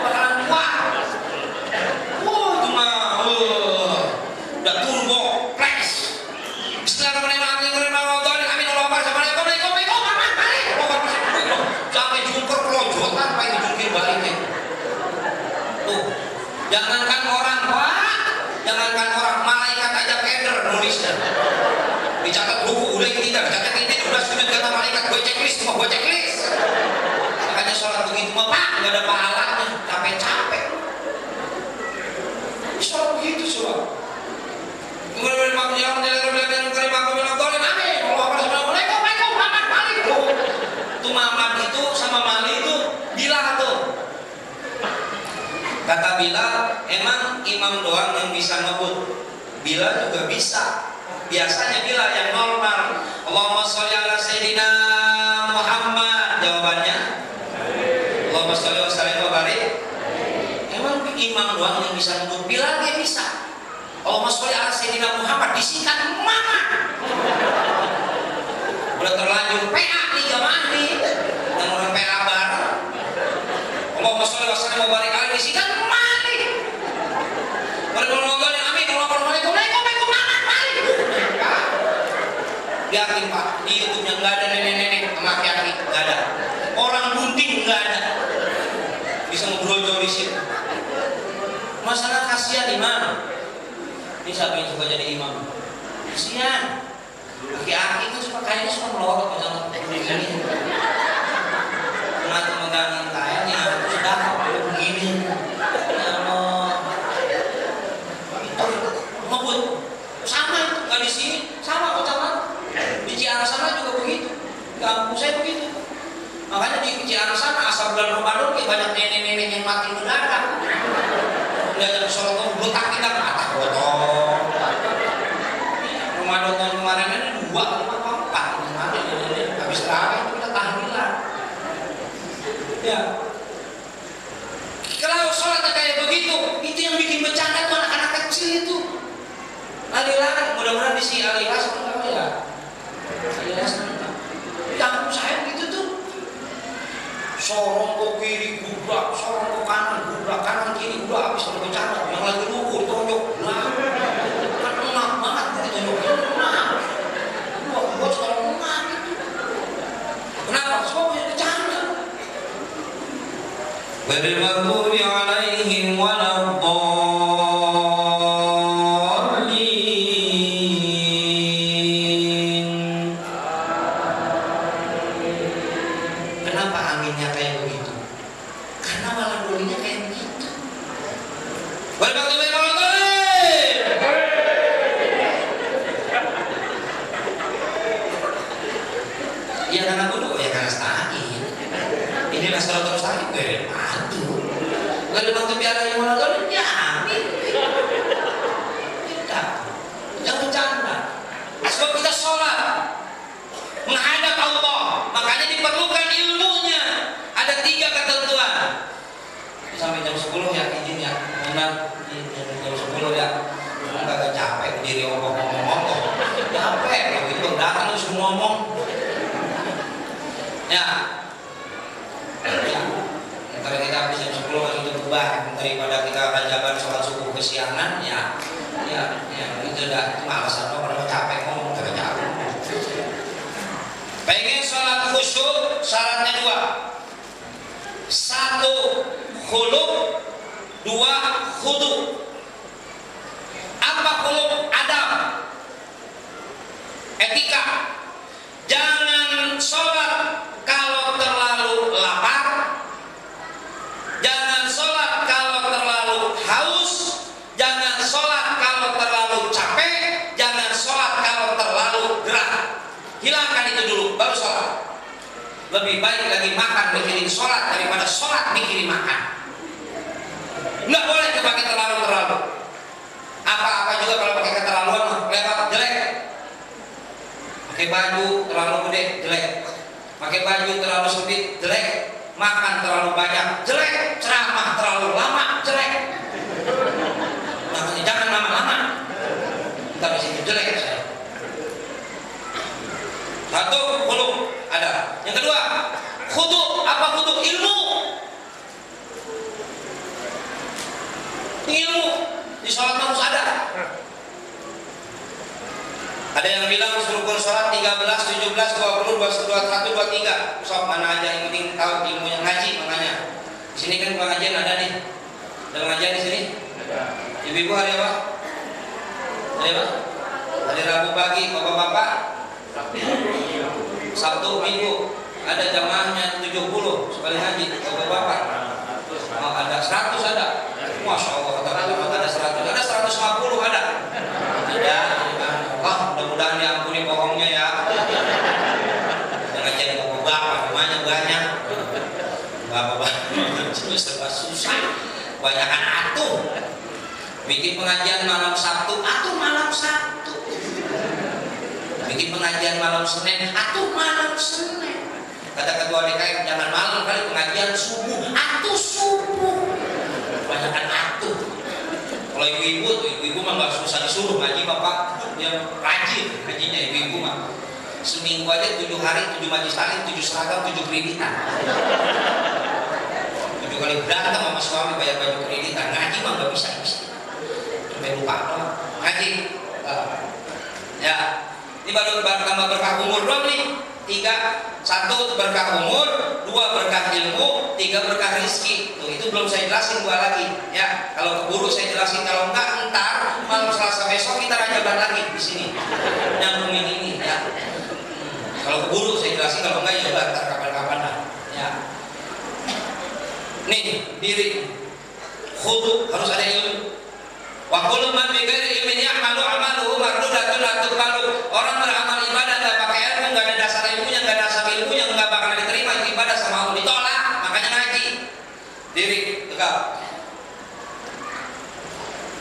Bakalan kuat. Wah, itu mah udah turbo flash. Bismillahirrahmanirrahim. Amin. Sampai jungkir pelojotan, apa itu jungkir baliknya. Tuh, jangankan orang, Pak, jangankan orang, malaikat aja keder nulisnya. Dicatat buku, udah ini dicatat ini, udah sujud kata malaikat, gue checklist, semua gue checklist. Makanya sholat begitu mah Pak, nggak ada pahalanya, capek-capek. Sholat begitu sholat. Kemudian yang itu Mamat itu sama Mali itu Bilal tuh. Kata Bilal, emang imam doang yang bisa ngebut. Bilal juga bisa. Biasanya Bilal yang normal. Allahumma sholli ala sayyidina Muhammad. Jawabannya Allahumma sholli wa sallim wa barik. Emang imam doang yang bisa ngebut. Bilal dia bisa. Allahumma sholli ala sayyidina Muhammad disingkat Muhammad. Udah terlanjur PA nih jamaah nih. Yang orang PA bareng. Allahumma sholli wa sallim wa barik alaihi disingkat Malik. Waalaikumsalam amin. Waalaikumsalam Malik. Lihatin Pak, di YouTube-nya nggak ada nenek-nenek sama aki-aki, nggak ada. Orang bunting nggak ada. Bisa ngobrol di situ. Masalah kasihan imam. Ini siapa yang suka jadi imam? Kasihan. Aki-aki itu suka kayaknya suka melorot misalnya begini. Mati megangin tayarnya itu sudah begini. Ya Allah. Itu ngebut. Sama itu nggak di sini, sama kok sama. Di Ciara sana juga begitu. Kampung saya begitu. Makanya di Ciara sana asal bulan Ramadan kayak banyak nenek-nenek yang mati mendadak. Nggak ada sholat betak kita mata potong. Ramadan tahun kemarin ini 2, 5, 4 kemarin ini habis terawih kita tahlilan. Ya. Kalau sholatnya kayak begitu, itu yang bikin bercanda tuh anak-anak kecil itu. Lari-lari, mudah-mudahan di si Al-Ikhlas enggak ya. Al-Ikhlas enggak. Yang saya begitu tuh. Sorong ke kiri gubrak, sorong ke kanan gubrak, kanan kiri udah habis kalau bercanda. Yang lagi lukur tonjok. Nah, kan enak banget begitu tonjok. Enak. Gua sekarang enak gitu. Kenapa? Sebab punya bercanda. Ghairil maghdubi alaihim waladdallin. Kenapa aminnya kayak begitu? Karena waladdallinnya kayak begitu. Ghairil maghdubi alaihim. Ya karena bodoh, ya karena stain. Inilah salah terus tadi gue madu. Gak ada biara yang malah ya amin. Tidak, jangan bercanda. Sebab kita sholat menghadap Allah, makanya diperlukan ilmunya. Ada 3 ketentuan. Sampai jam 10 ya izin ya. Benar, jam 10 ya. Enggak capek berdiri ngomong-ngomong. Capek, begitu datang terus ngomong. Ya, kalau kita habis jam 10 lagi berubah daripada kita ajaban sholat subuh kesiangan, ya itu udah malas atau kalau capek ngomong capek. Pengen sholat khusyuk syaratnya 2, 1 khuluq, 2 khudu. khuluq adab, etika. Jangan sholat kalau terlalu lapar, jangan sholat kalau terlalu haus, jangan sholat kalau terlalu capek, jangan sholat kalau terlalu gerah. Hilangkan itu dulu, baru sholat. Lebih baik lagi makan mikirin sholat daripada sholat mikirin makan. Nggak boleh dipakai terlalu-terlalu. Apa-apa juga kalau pakai keterlaluan lewat jelek. Pakai baju terlalu gede jelek, pakai baju terlalu sempit jelek, makan terlalu banyak jelek, ceramah terlalu lama jelek. Makanya jangan lama-lama, ntar di situ jelek saya. Satu, khuluq ada. Yang kedua, khudu. Apa khudu? Ilmu. Ilmu di sholat harus ada. Ada yang bilang rukun sholat 13, 17, 20, 21, 23. Sok mana aja yang penting tahu ilmunya, ngaji makanya. Di sini kan pengajian ada nih. Ada pengajian di sini? Ibu-ibu hari apa? Hari apa? Hari Rabu pagi, bapak-bapak. Sabtu Minggu ada jamaahnya 70 sekali ngaji, bapak-bapak. Oh, ada 100 ada. Masya Allah, ada 100, ada 150 ada. Ada. Oh, mudah-mudahan diampuni bohongnya ya. Jangan jadi bapak-bapak, rumahnya banyak. Bapak-bapak serba susah. Banyakan atuh. Bikin pengajian malam Sabtu, atuh malam Sabtu. Bikin pengajian malam Senin, atuh malam Senin. Kata ketua DKM, jangan malam kali pengajian subuh, atuh subuh. Banyakan atuh. Kalau ibu-ibu mah nggak susah disuruh ngaji, bapak yang rajin ngajinya. Ibu-ibu mah seminggu aja 7 hari, 7 majlis taklim, 7 seragam, 7 kreditan. 7 kali berantem sama suami bayar baju kreditan. Ngaji mah nggak bisa. Sampai lupa doang. Ngaji. Ya, ini baru tambah berkah umur doang nih. 3, 1 berkah umur, 2 berkah ilmu, 3 berkah rizki. Tuh, itu belum saya jelasin 2 lagi. Ya, kalau keburu saya jelasin, kalau enggak entar malam Selasa besok kita rajaban lagi di sini. Nyambungin ini ya. Kalau keburu saya jelasin, kalau enggak ya udah entar kapan-kapan lah. Ya. Nih, diri khudu harus ada ilmu. Wa kullu man bi ghairi ilmin ya'malu 'amaluhu mardudatun la tuqbalu. Orang beramal ibadah enggak pakai ilmu, enggak ada dasar ilmunya, enggak ada asal ilmunya, enggak bakal diterima ibadah sama Allah, ditolak. Makanya ngaji. Diri tegak.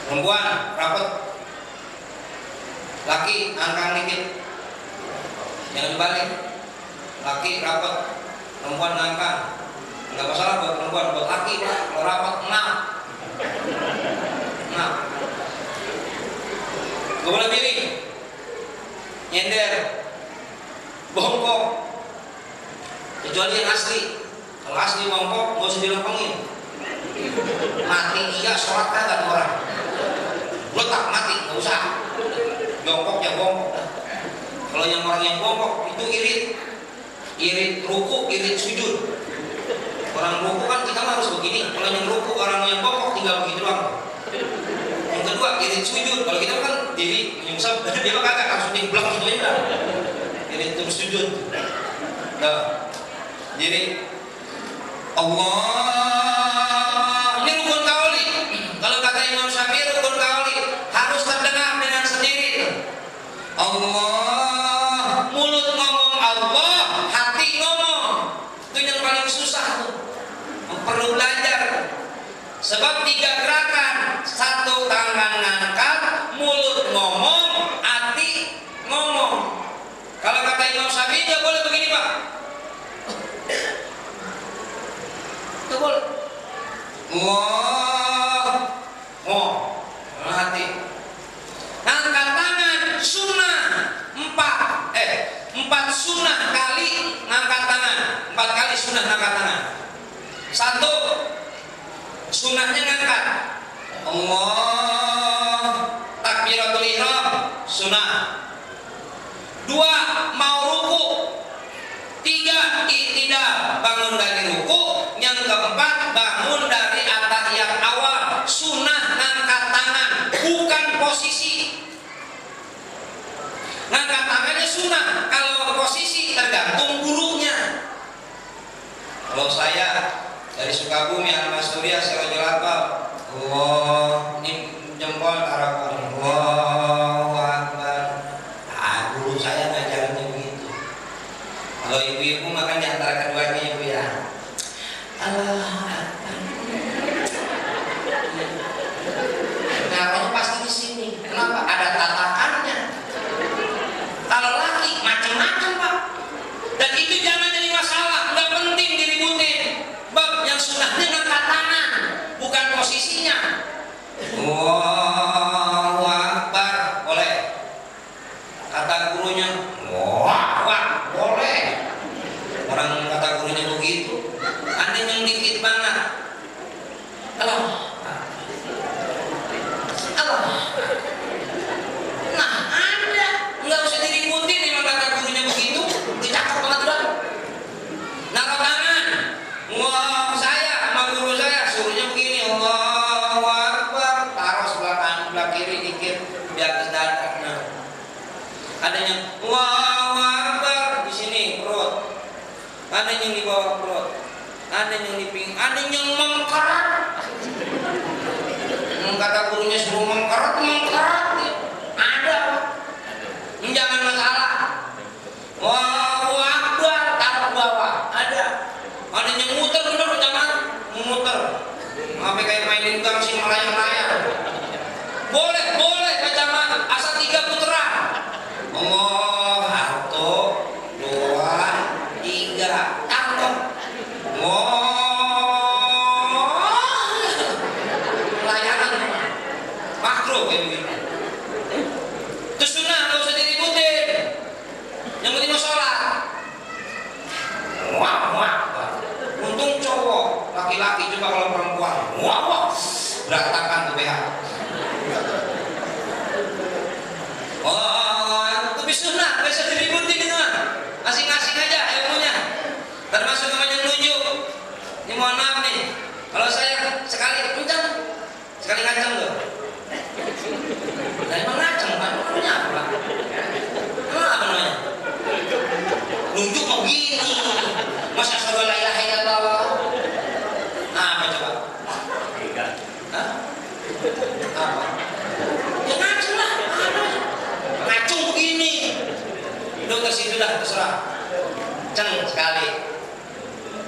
Perempuan rapat. Laki angkang dikit. Jangan dibalik. Laki rapat, perempuan ngangkang. Enggak masalah buat perempuan, buat laki kalau rapat enam. Gak boleh pilih, nyender, bongkok, kecuali yang asli. Kalau asli bongkok, gak usah dilempengin. Mati iya, sholat kagak orang. Letak mati, gak usah. Bongkok ya bongkok. Kalau yang orang yang bongkok itu irit ruku, irit sujud. Orang ruku kan kita harus begini. Kalau yang ruku, orang yang bongkok tinggal begitu doang. Yang kedua, irit sujud. Kalau kita kan diri menyungsap, dia mah kagak langsung dibelang gitu aja. Irit terus sujud. Nah, diri Allah. Ini rukun kauli. Kalau kata Imam Syafi'i, rukun kauli harus terdengar dengan sendiri. Allah, mulut ngomong Allah, hati ngomong. Itu yang paling susah tuh. Perlu belajar. Sebab 3 gerakan, 1 tangan ngangkat, mulut ngomong, hati ngomong. Kalau kata Imam Syafi'i dia boleh begini Pak. Itu boleh. Allah, hati. Ngangkat tangan sunnah 4 sunnah kali ngangkat tangan. 4 kali sunnah ngangkat tangan. 1 sunnahnya ngangkat Allah, takbiratul ihram sunnah. 2 mau ruku. 3 i'tidal, bangun dari ruku. Yang keempat bangun dari atahiyat awal. Sunnah ngangkat tangan, bukan posisi. ada yang di bawah perut, ada yang di pinggang, ada yang mengkerat. Kata gurunya suruh mengkerat, ada. Jangan masalah. Wah, akbar, taruh bawah, ada. Ada yang muter bener, jangan muter. Sampai kayak mainin gangsing melayang-layang. Boleh kacamata, asal 3 putaran. Oh, 1, 2, 3, tangkap. Layanan makro kayak begini. Itu sunnah, nggak usah diributin. Yang penting mau sholat. Wah. Untung cowok, laki-laki coba kalau perempuan. Wah, berantakan tuh BH. Itu sunnah, nggak usah diributin itu mah. Asing-asing aja ilmunya. Termasuk namanya nunjuk. Ini mohon maaf nih, kalau saya sekali kencang, sekali ngaceng loh. Nah, emang ngaceng kan? Namanya apa? Emang apa namanya? Nunjuk mau gini. Masa saudara la ilaha illallah? Apa coba? Hah? Apa? Ya ngaceng lah. Ngacung begini. Udah ke situ dah, terserah. Ceng sekali.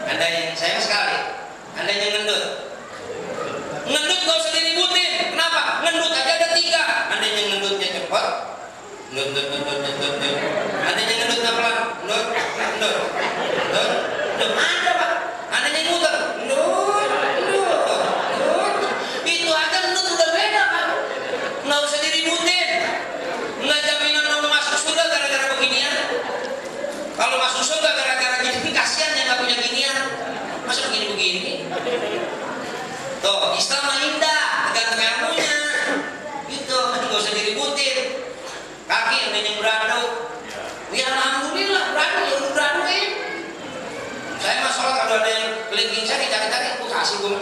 Ada yang sayang sekali, ada yang ngendut gak usah diributin. Kenapa? Ngendut aja ada 3. Ada yang ngendutnya cepat, ngendut. Ada yang ngendutnya pelan, ngendut. Ada pak, ada yang muter, ngendut. Itu aja ngendut udah beda pak. Nggak usah diributin. Nggak jaminan mau masuk surga gara-gara beginian. Kalau masuk surga gara-gara gini, kasihan yang nggak punya ginian. Masa begini-begini? Tuh, Islam mah indah, tergantung ilmunya. Gitu, nggak usah diributin. Kaki ada yang beradu. Ya alhamdulillah beradu, ya udah beraduin. Saya mah sholat kalau ada yang kelingking saya dicari-cari, aku kasih gue.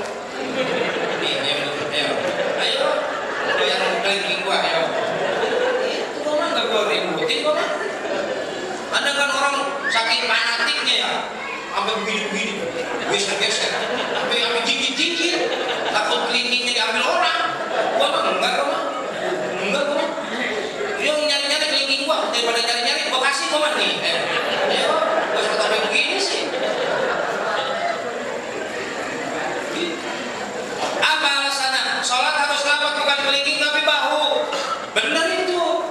Nih, ayo. Ayo yang kelingking gua, ayo. Itu gua mah nggak gua ributin gua mah. Ada kan orang saking fanatiknya ya, sampai begini-begini, geser-geser, sampai gigit-gigit, takut kelingkingnya diambil orang. Gua mah enggak. Dia nyari-nyari kelingking gua, daripada nyari-nyari, gua kasih gua mah nih. Ayo, gua suka sampai begini sih. Apa alasannya? Sholat harus lapat bukan kelingking tapi bahu. Benar itu.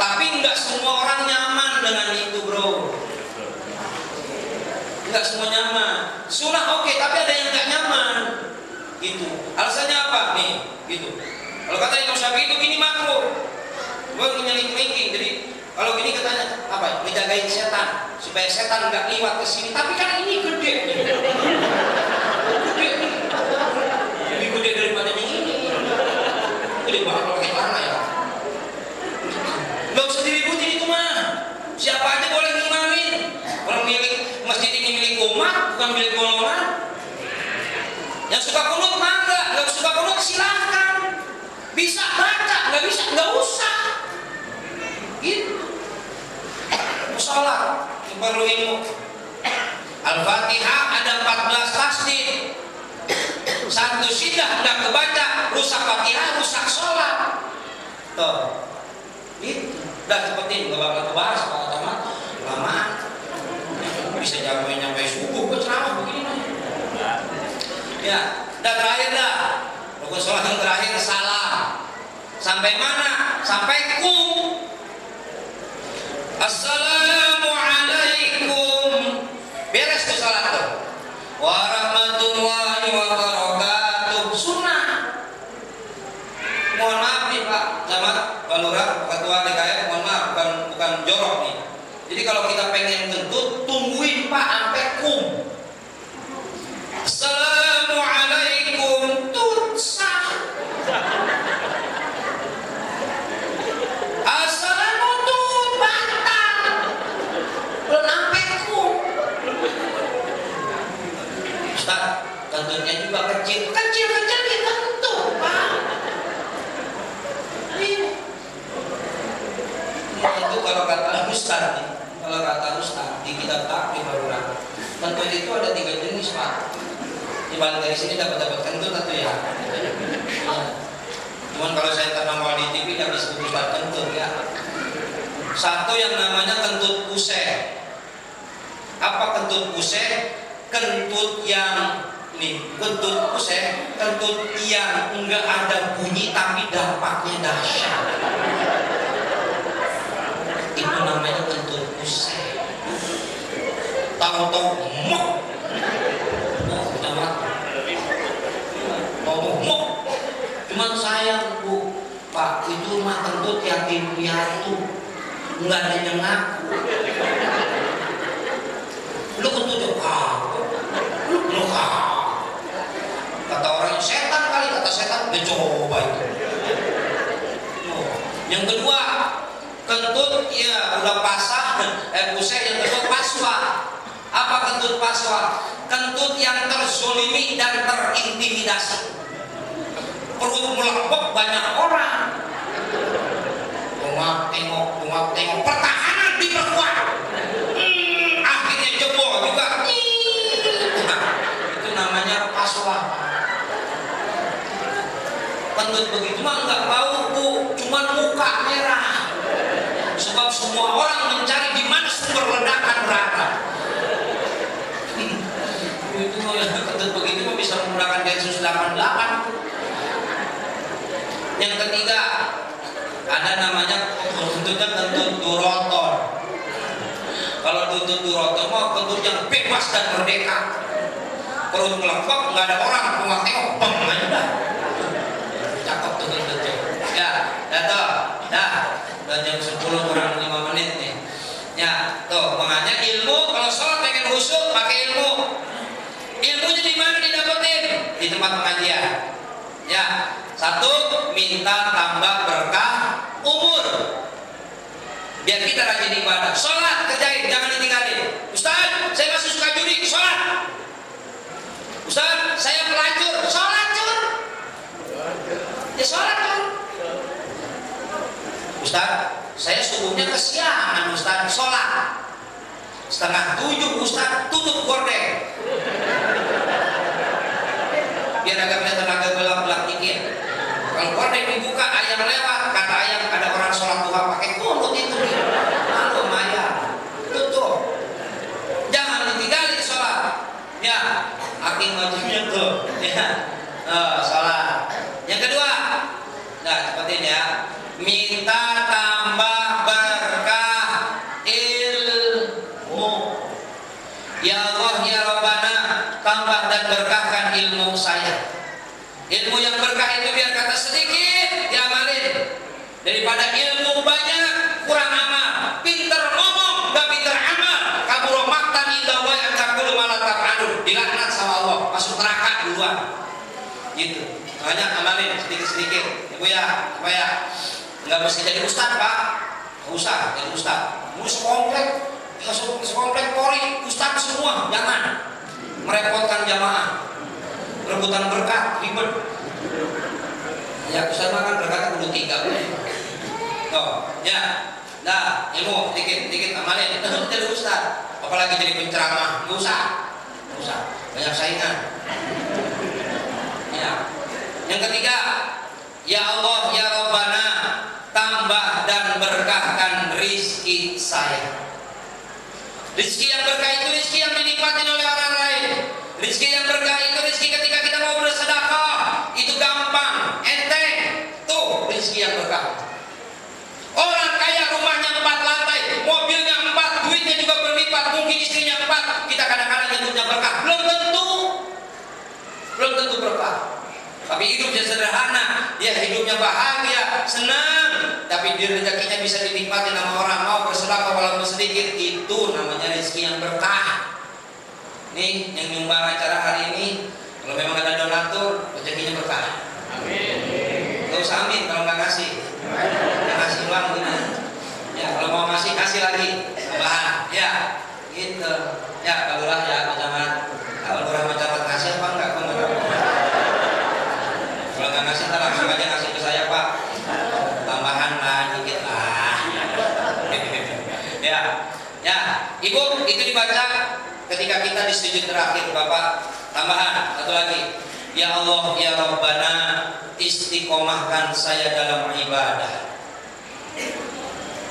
Tapi enggak semua orang nyaman dengan itu bro. Enggak semua nyaman. Sunnah oke, tapi ada yang enggak nyaman. Gitu. Alasannya apa? Nih, gitu. Kalau kata Imam Syafi'i itu gini makruh. Gue nyelingking kelingking. Jadi kalau gini katanya apa? Ngejagain setan supaya setan enggak liwat ke sini. Tapi kan ini gede. Gede nih. Lebih gede daripada yang ini. Gede banget kalau gimana ya? Gak usah diributin itu mah. Siapa aja boleh ngimamin. Kalau milik masjid ini milik umat, bukan milik golongan. Yang suka kunut mangga, nggak suka kunut silahkan. Bisa baca, nggak bisa nggak usah. Gitu. Sholat perlu ilmu. Al-Fatihah ada 14 tasdid. 1 sidah nggak kebaca, rusak Fatihah, rusak sholat. Tuh. Itu udah cepetin, gak bakal kebahas Pak Tamat lama bisa nyampe subuh gue ceramah begini nih. Ya, udah terakhir dah rukun sholat yang terakhir salam. Sampai mana? Sampai kum. Assalamualaikum. Beres tuh salat tuh. Warahmatullahi wabarakatuh. Sunnah. Mohon maaf nih Pak Camat, Pak Lurah, Ketua DKM, mohon maaf, bukan jorok nih. Jadi kalau kita pengen kentut, tungguin Pak sampai kum. Assalamualaikum, tut sah. Assalamualaikum, tut batang. Belum sampai kum. Ustaz, kentutnya juga kecil kita kentut Pak. Itu kalau kata Ustaz nih, di kitab dari sini dapat kentut atau ya. Cuman kalau saya terkenal di TV tidak disebut Ustaz kentut ya. Satu yang namanya kentut pusat. Apa kentut pusat? Kentut yang kentut pusat, kentut yang enggak ada bunyi tapi dampaknya dahsyat. Itu namanya kentut pusat. Tahu-tahu mok. Cuman sayang Bu, Pak, itu mah kentut yatim piatu, nggak ada yang ngaku. Lu kentut lu kata orang setan kali, kata setan, udah coba itu. Yang kedua, kentut ya udah pasah, pusat. Yang kedua paswa. Apa kentut paswa? Kentut yang terzolimi dan terintimidasi. Perut melempok banyak orang. Tengok, pertahanan diperkuat. Akhirnya jebol juga. Itu namanya paswa. Kentut begitu mah nggak bau Bu, cuman muka merah. Sebab semua orang mencari di mana sumber ledakan berada. Itu kentut begitu mah bisa menggunakan Densus 88. Yang ketiga, ada namanya kentutnya kentut duroton. Kalau kentut duroton mah kentut yang bebas dan merdeka. Perut melempok, nggak ada orang, cuma tengok, bang aja dah. Cakep tuh kentutnya. Ya, udah jam 10 kurang 5 menit nih. Ya, tuh makanya ilmu kalau sholat pengen khusyuk pakai ilmu. Ilmunya di mana didapetin? Di tempat pengajian. Ya, satu, minta tambah berkah umur. Biar kita rajin ibadah. Sholat kerjain, jangan ditinggalin. Ustaz, saya masih suka judi, sholat. Ustaz, saya pelacur, sholat cur. Ya sholat cur. Ustaz, saya subuhnya kesiangan Ustaz, sholat. 6:30 Ustaz, tutup gorden. Biar agak tenaga gelap dikit. Kalau gorden dibuka, ayam lewat, kata ayam ada orang sholat duha pakai kunut itu nih. Lalu Maya, tutup. Jangan ditinggalin sholat. Ya, aking wajibnya tuh. Ya, sholat. Yang kedua, nah cepetin ya. Minta tambah berkah ilmu. Ya Allah ya Rabbana, tambah dan berkahkan ilmu saya. Ilmu yang berkah itu biar kata sedikit diamalin, daripada ilmu banyak kurang amal. Pinter ngomong gak pinter amal, kabur maktan indah wa yakul malataf'alun, dilaknat sama Allah, masuk neraka duluan. Gitu. Banyak amalin sedikit-sedikit. Ibu ya, supaya nggak mesti jadi ustad Pak. Nggak usah jadi ustad. Mau sekomplek Polri ustad semua, jangan merepotkan jamaah. Rebutan berkat ribet. Ya ustad makan berkat kudu 3. Tuh, ya. Nah, ilmu dikit amalin. Jadi ustad, apalagi jadi penceramah, nggak usah. Banyak saingan. Ya. Yang ketiga, ya Allah ya Rabbana, tambah dan berkahkan rizki saya. Rizki yang berkah itu rizki yang dinikmatin oleh orang lain. Rizki yang berkah itu rizki ketika kita mau bersedekah, itu gampang, enteng. Tuh rizki yang berkah. Orang kaya rumahnya 4 lantai, mobilnya 4, duitnya juga berlipat, mungkin istrinya 4. Kita kadang-kadang nyebutnya berkah. Belum tentu berkah. Tapi hidupnya sederhana, dia hidupnya bahagia, senang, tapi dia rezekinya bisa dinikmati sama orang, mau bersedekah walaupun sedikit, itu namanya rezeki yang berkah. Nih yang nyumbang acara hari ini, kalau memang ada donatur, rezekinya berkah. Amin. Gak usah amin kalau nggak ngasih, ngasih uang gitu. Ya kalau mau ngasih kasih lagi, tambahan. Ya, gitu. Ya barulah ya jangan. Kalau kurang mencatat ngasih apa enggak? Kalau nggak ngasih, langsung aja ngasih ke saya Pak. Tambahan lah, dikit lah. Ya, Ibu, itu dibaca ketika kita di sujud terakhir Bapak. Tambahan, satu lagi. Ya Allah, ya Rabbana, istiqomahkan saya dalam ibadah.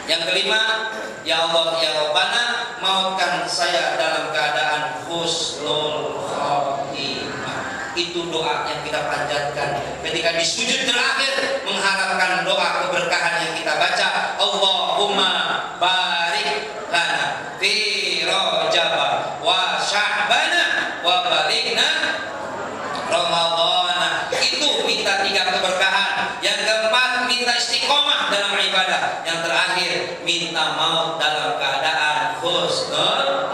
Yang kelima, ya Allah, ya Rabbana, mautkan saya dalam keadaan husnul khotimah. Itu doa yang kita panjatkan ketika di sujud terakhir, mengharapkan doa keberkahan yang kita baca. Allahumma barik lana fi Rajab wa Sya'bana wa balighna Ramadhana. Itu minta 3 keberkahan. Yang keempat, minta istiqomah dalam ibadah. Yang terakhir, minta maut dalam keadaan husnul.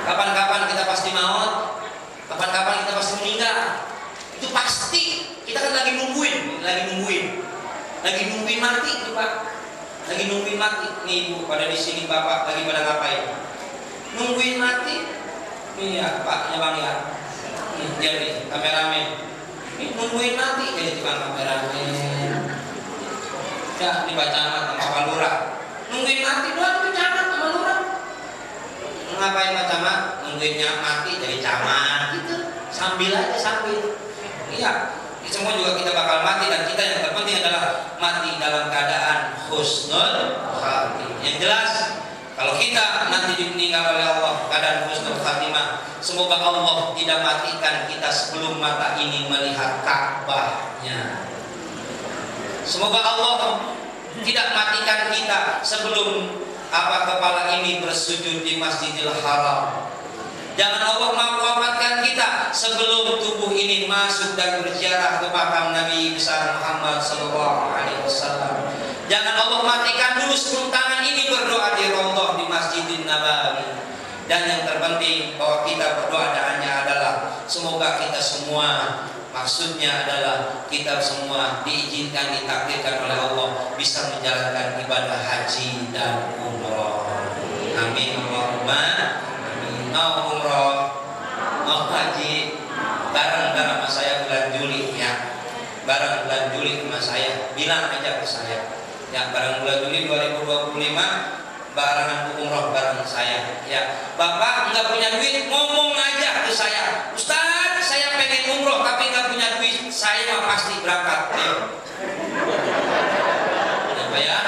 Kapan-kapan kita pasti maut, kapan-kapan kita pasti meninggal. Itu pasti. Kita kan lagi nungguin mati itu Pak. Lagi nungguin mati. Nih Ibu pada di sini, Bapak lagi pada ngapain? Nungguin mati. Iya, Paknya Bang ya. Jadi kameramen nungguin mati jadi tukang kameramen ya di Pak Camat sama Pak Lurah nungguin mati doang itu camat sama lurah. Ngapain Pak Camat? Nungguinnya mati jadi camat gitu, sambil iya, semua juga kita bakal mati, dan kita yang terpenting adalah mati dalam keadaan husnul khatimah. Yang jelas kalau kita nanti meninggal oleh Allah keadaan husnul khatimah, semoga Allah tidak matikan kita sebelum mata ini melihat Ka'bahnya. Semoga Allah tidak matikan kita sebelum kepala ini bersujud di Masjidil Haram. Jangan Allah mewafatkan kita sebelum tubuh ini masuk dan berziarah ke makam Nabi besar Muhammad SAW. Jangan Allah matikan dulu sebelum tangan ini berdoa di Raudhah di Masjidin Nabawi. Dan yang terpenting bahwa kita berdoa doanya adalah semoga kita semua, maksudnya adalah kita semua diizinkan, ditakdirkan oleh Allah bisa menjalankan ibadah haji dan umroh. Amin Allahumma amin. Mau umroh, mau haji, bareng sama saya bulan Juli ya. Bareng bulan Juli sama saya, bilang aja ke saya. Ya, barang bulan Juli 2025 barengan umroh bareng saya. Ya, Bapak nggak punya duit, ngomong aja ke saya. Ustaz, saya pengen umroh tapi nggak punya duit. Saya mah pasti berangkat. Ayo. Apa ya?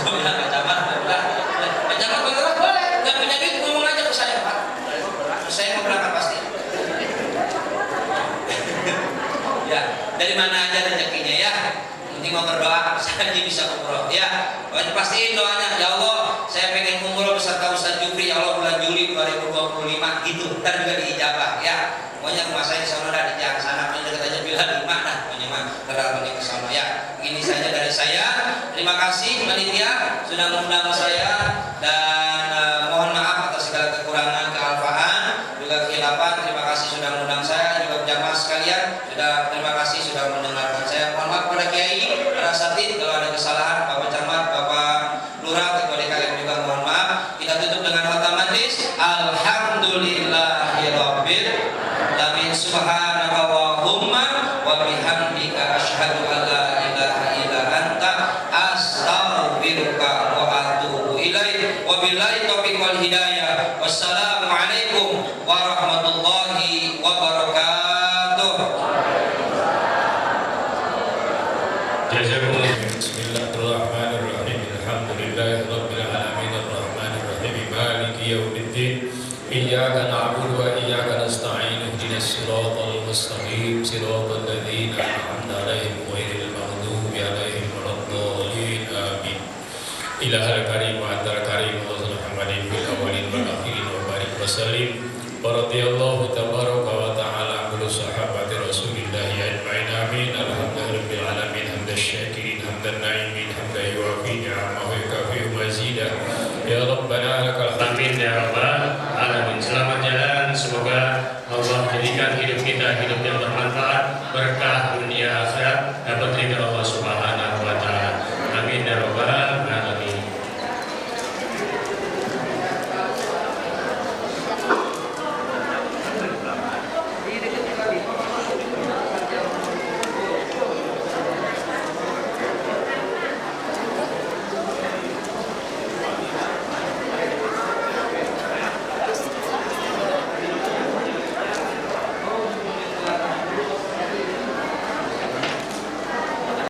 Pak Camat, boleh. Nggak punya duit, ngomong aja ke saya, Pak. Saya mau berangkat pasti. Ya, dari mana aja rezekinya ya. Nanti mau berdoa, saya bisa umroh ya. Pastiin doanya, ya Allah, saya pengen umroh beserta Ustaz Jufri, ya Allah bulan Juli 2025 gitu. Ntar juga diijabah ya. Pokoknya rumah saya di sana ada di jalan sana, dekat aja Bila 5 nah. Pokoknya mah terlalu ke sana ya. Ini saja dari saya. Terima kasih panitia sudah mengundang saya, dan mohon maaf atas segala kekurangan, kealfaan, juga khilafan. Terima kasih sudah mengundang saya, juga jamaah sekalian. Terima kasih sudah mendengarkan saya. Mohon maaf pada Kiai, para Asatidz kalau ada kesalahan, Bapak Camat, Bapak Lurah, Ketua DKM juga mohon maaf. Kita tutup dengan khatam majlis. Alhamdulillahirabbil alamin. Subhanakallahumma wa bihamdika asyhadu an la ilaha illa anta astaghfiruka wa atubu ilaik. Wabillahi taufiq wal hidayah. Wassalamualaikum warahmatullahi wabarakatuh. Bismillahirrahmanirrahim. Alhamdulillahirabbil alamin arrahmanir rahim maliki yaumiddin. Iyyaka na'budu wa iyyaka nasta'in. Ihdinas siratal mustaqim, siratal ladzina an'amta 'alaihim ghairil maghdubi 'alaihim waladdallin. Amin. Ilahal karim wa antal karim wa Muhammadin fil awwalin wal akhirin wa barik wa sallim. Wa radhiyallahu tabaraka wa ta'ala an sahabati Rasulillah ajma'in. Amin. Alhamdulillahirabbil alamin hamdan syakirin hamdan na'imin hamdan yuwafi ni'amahu wa yukafi mazidah. Ya Rabbana lakal hamd. Amin ya rabbal alamin. Selamat jalan, semoga Allah jadikan hidup kita hidup yang bermanfaat, berkah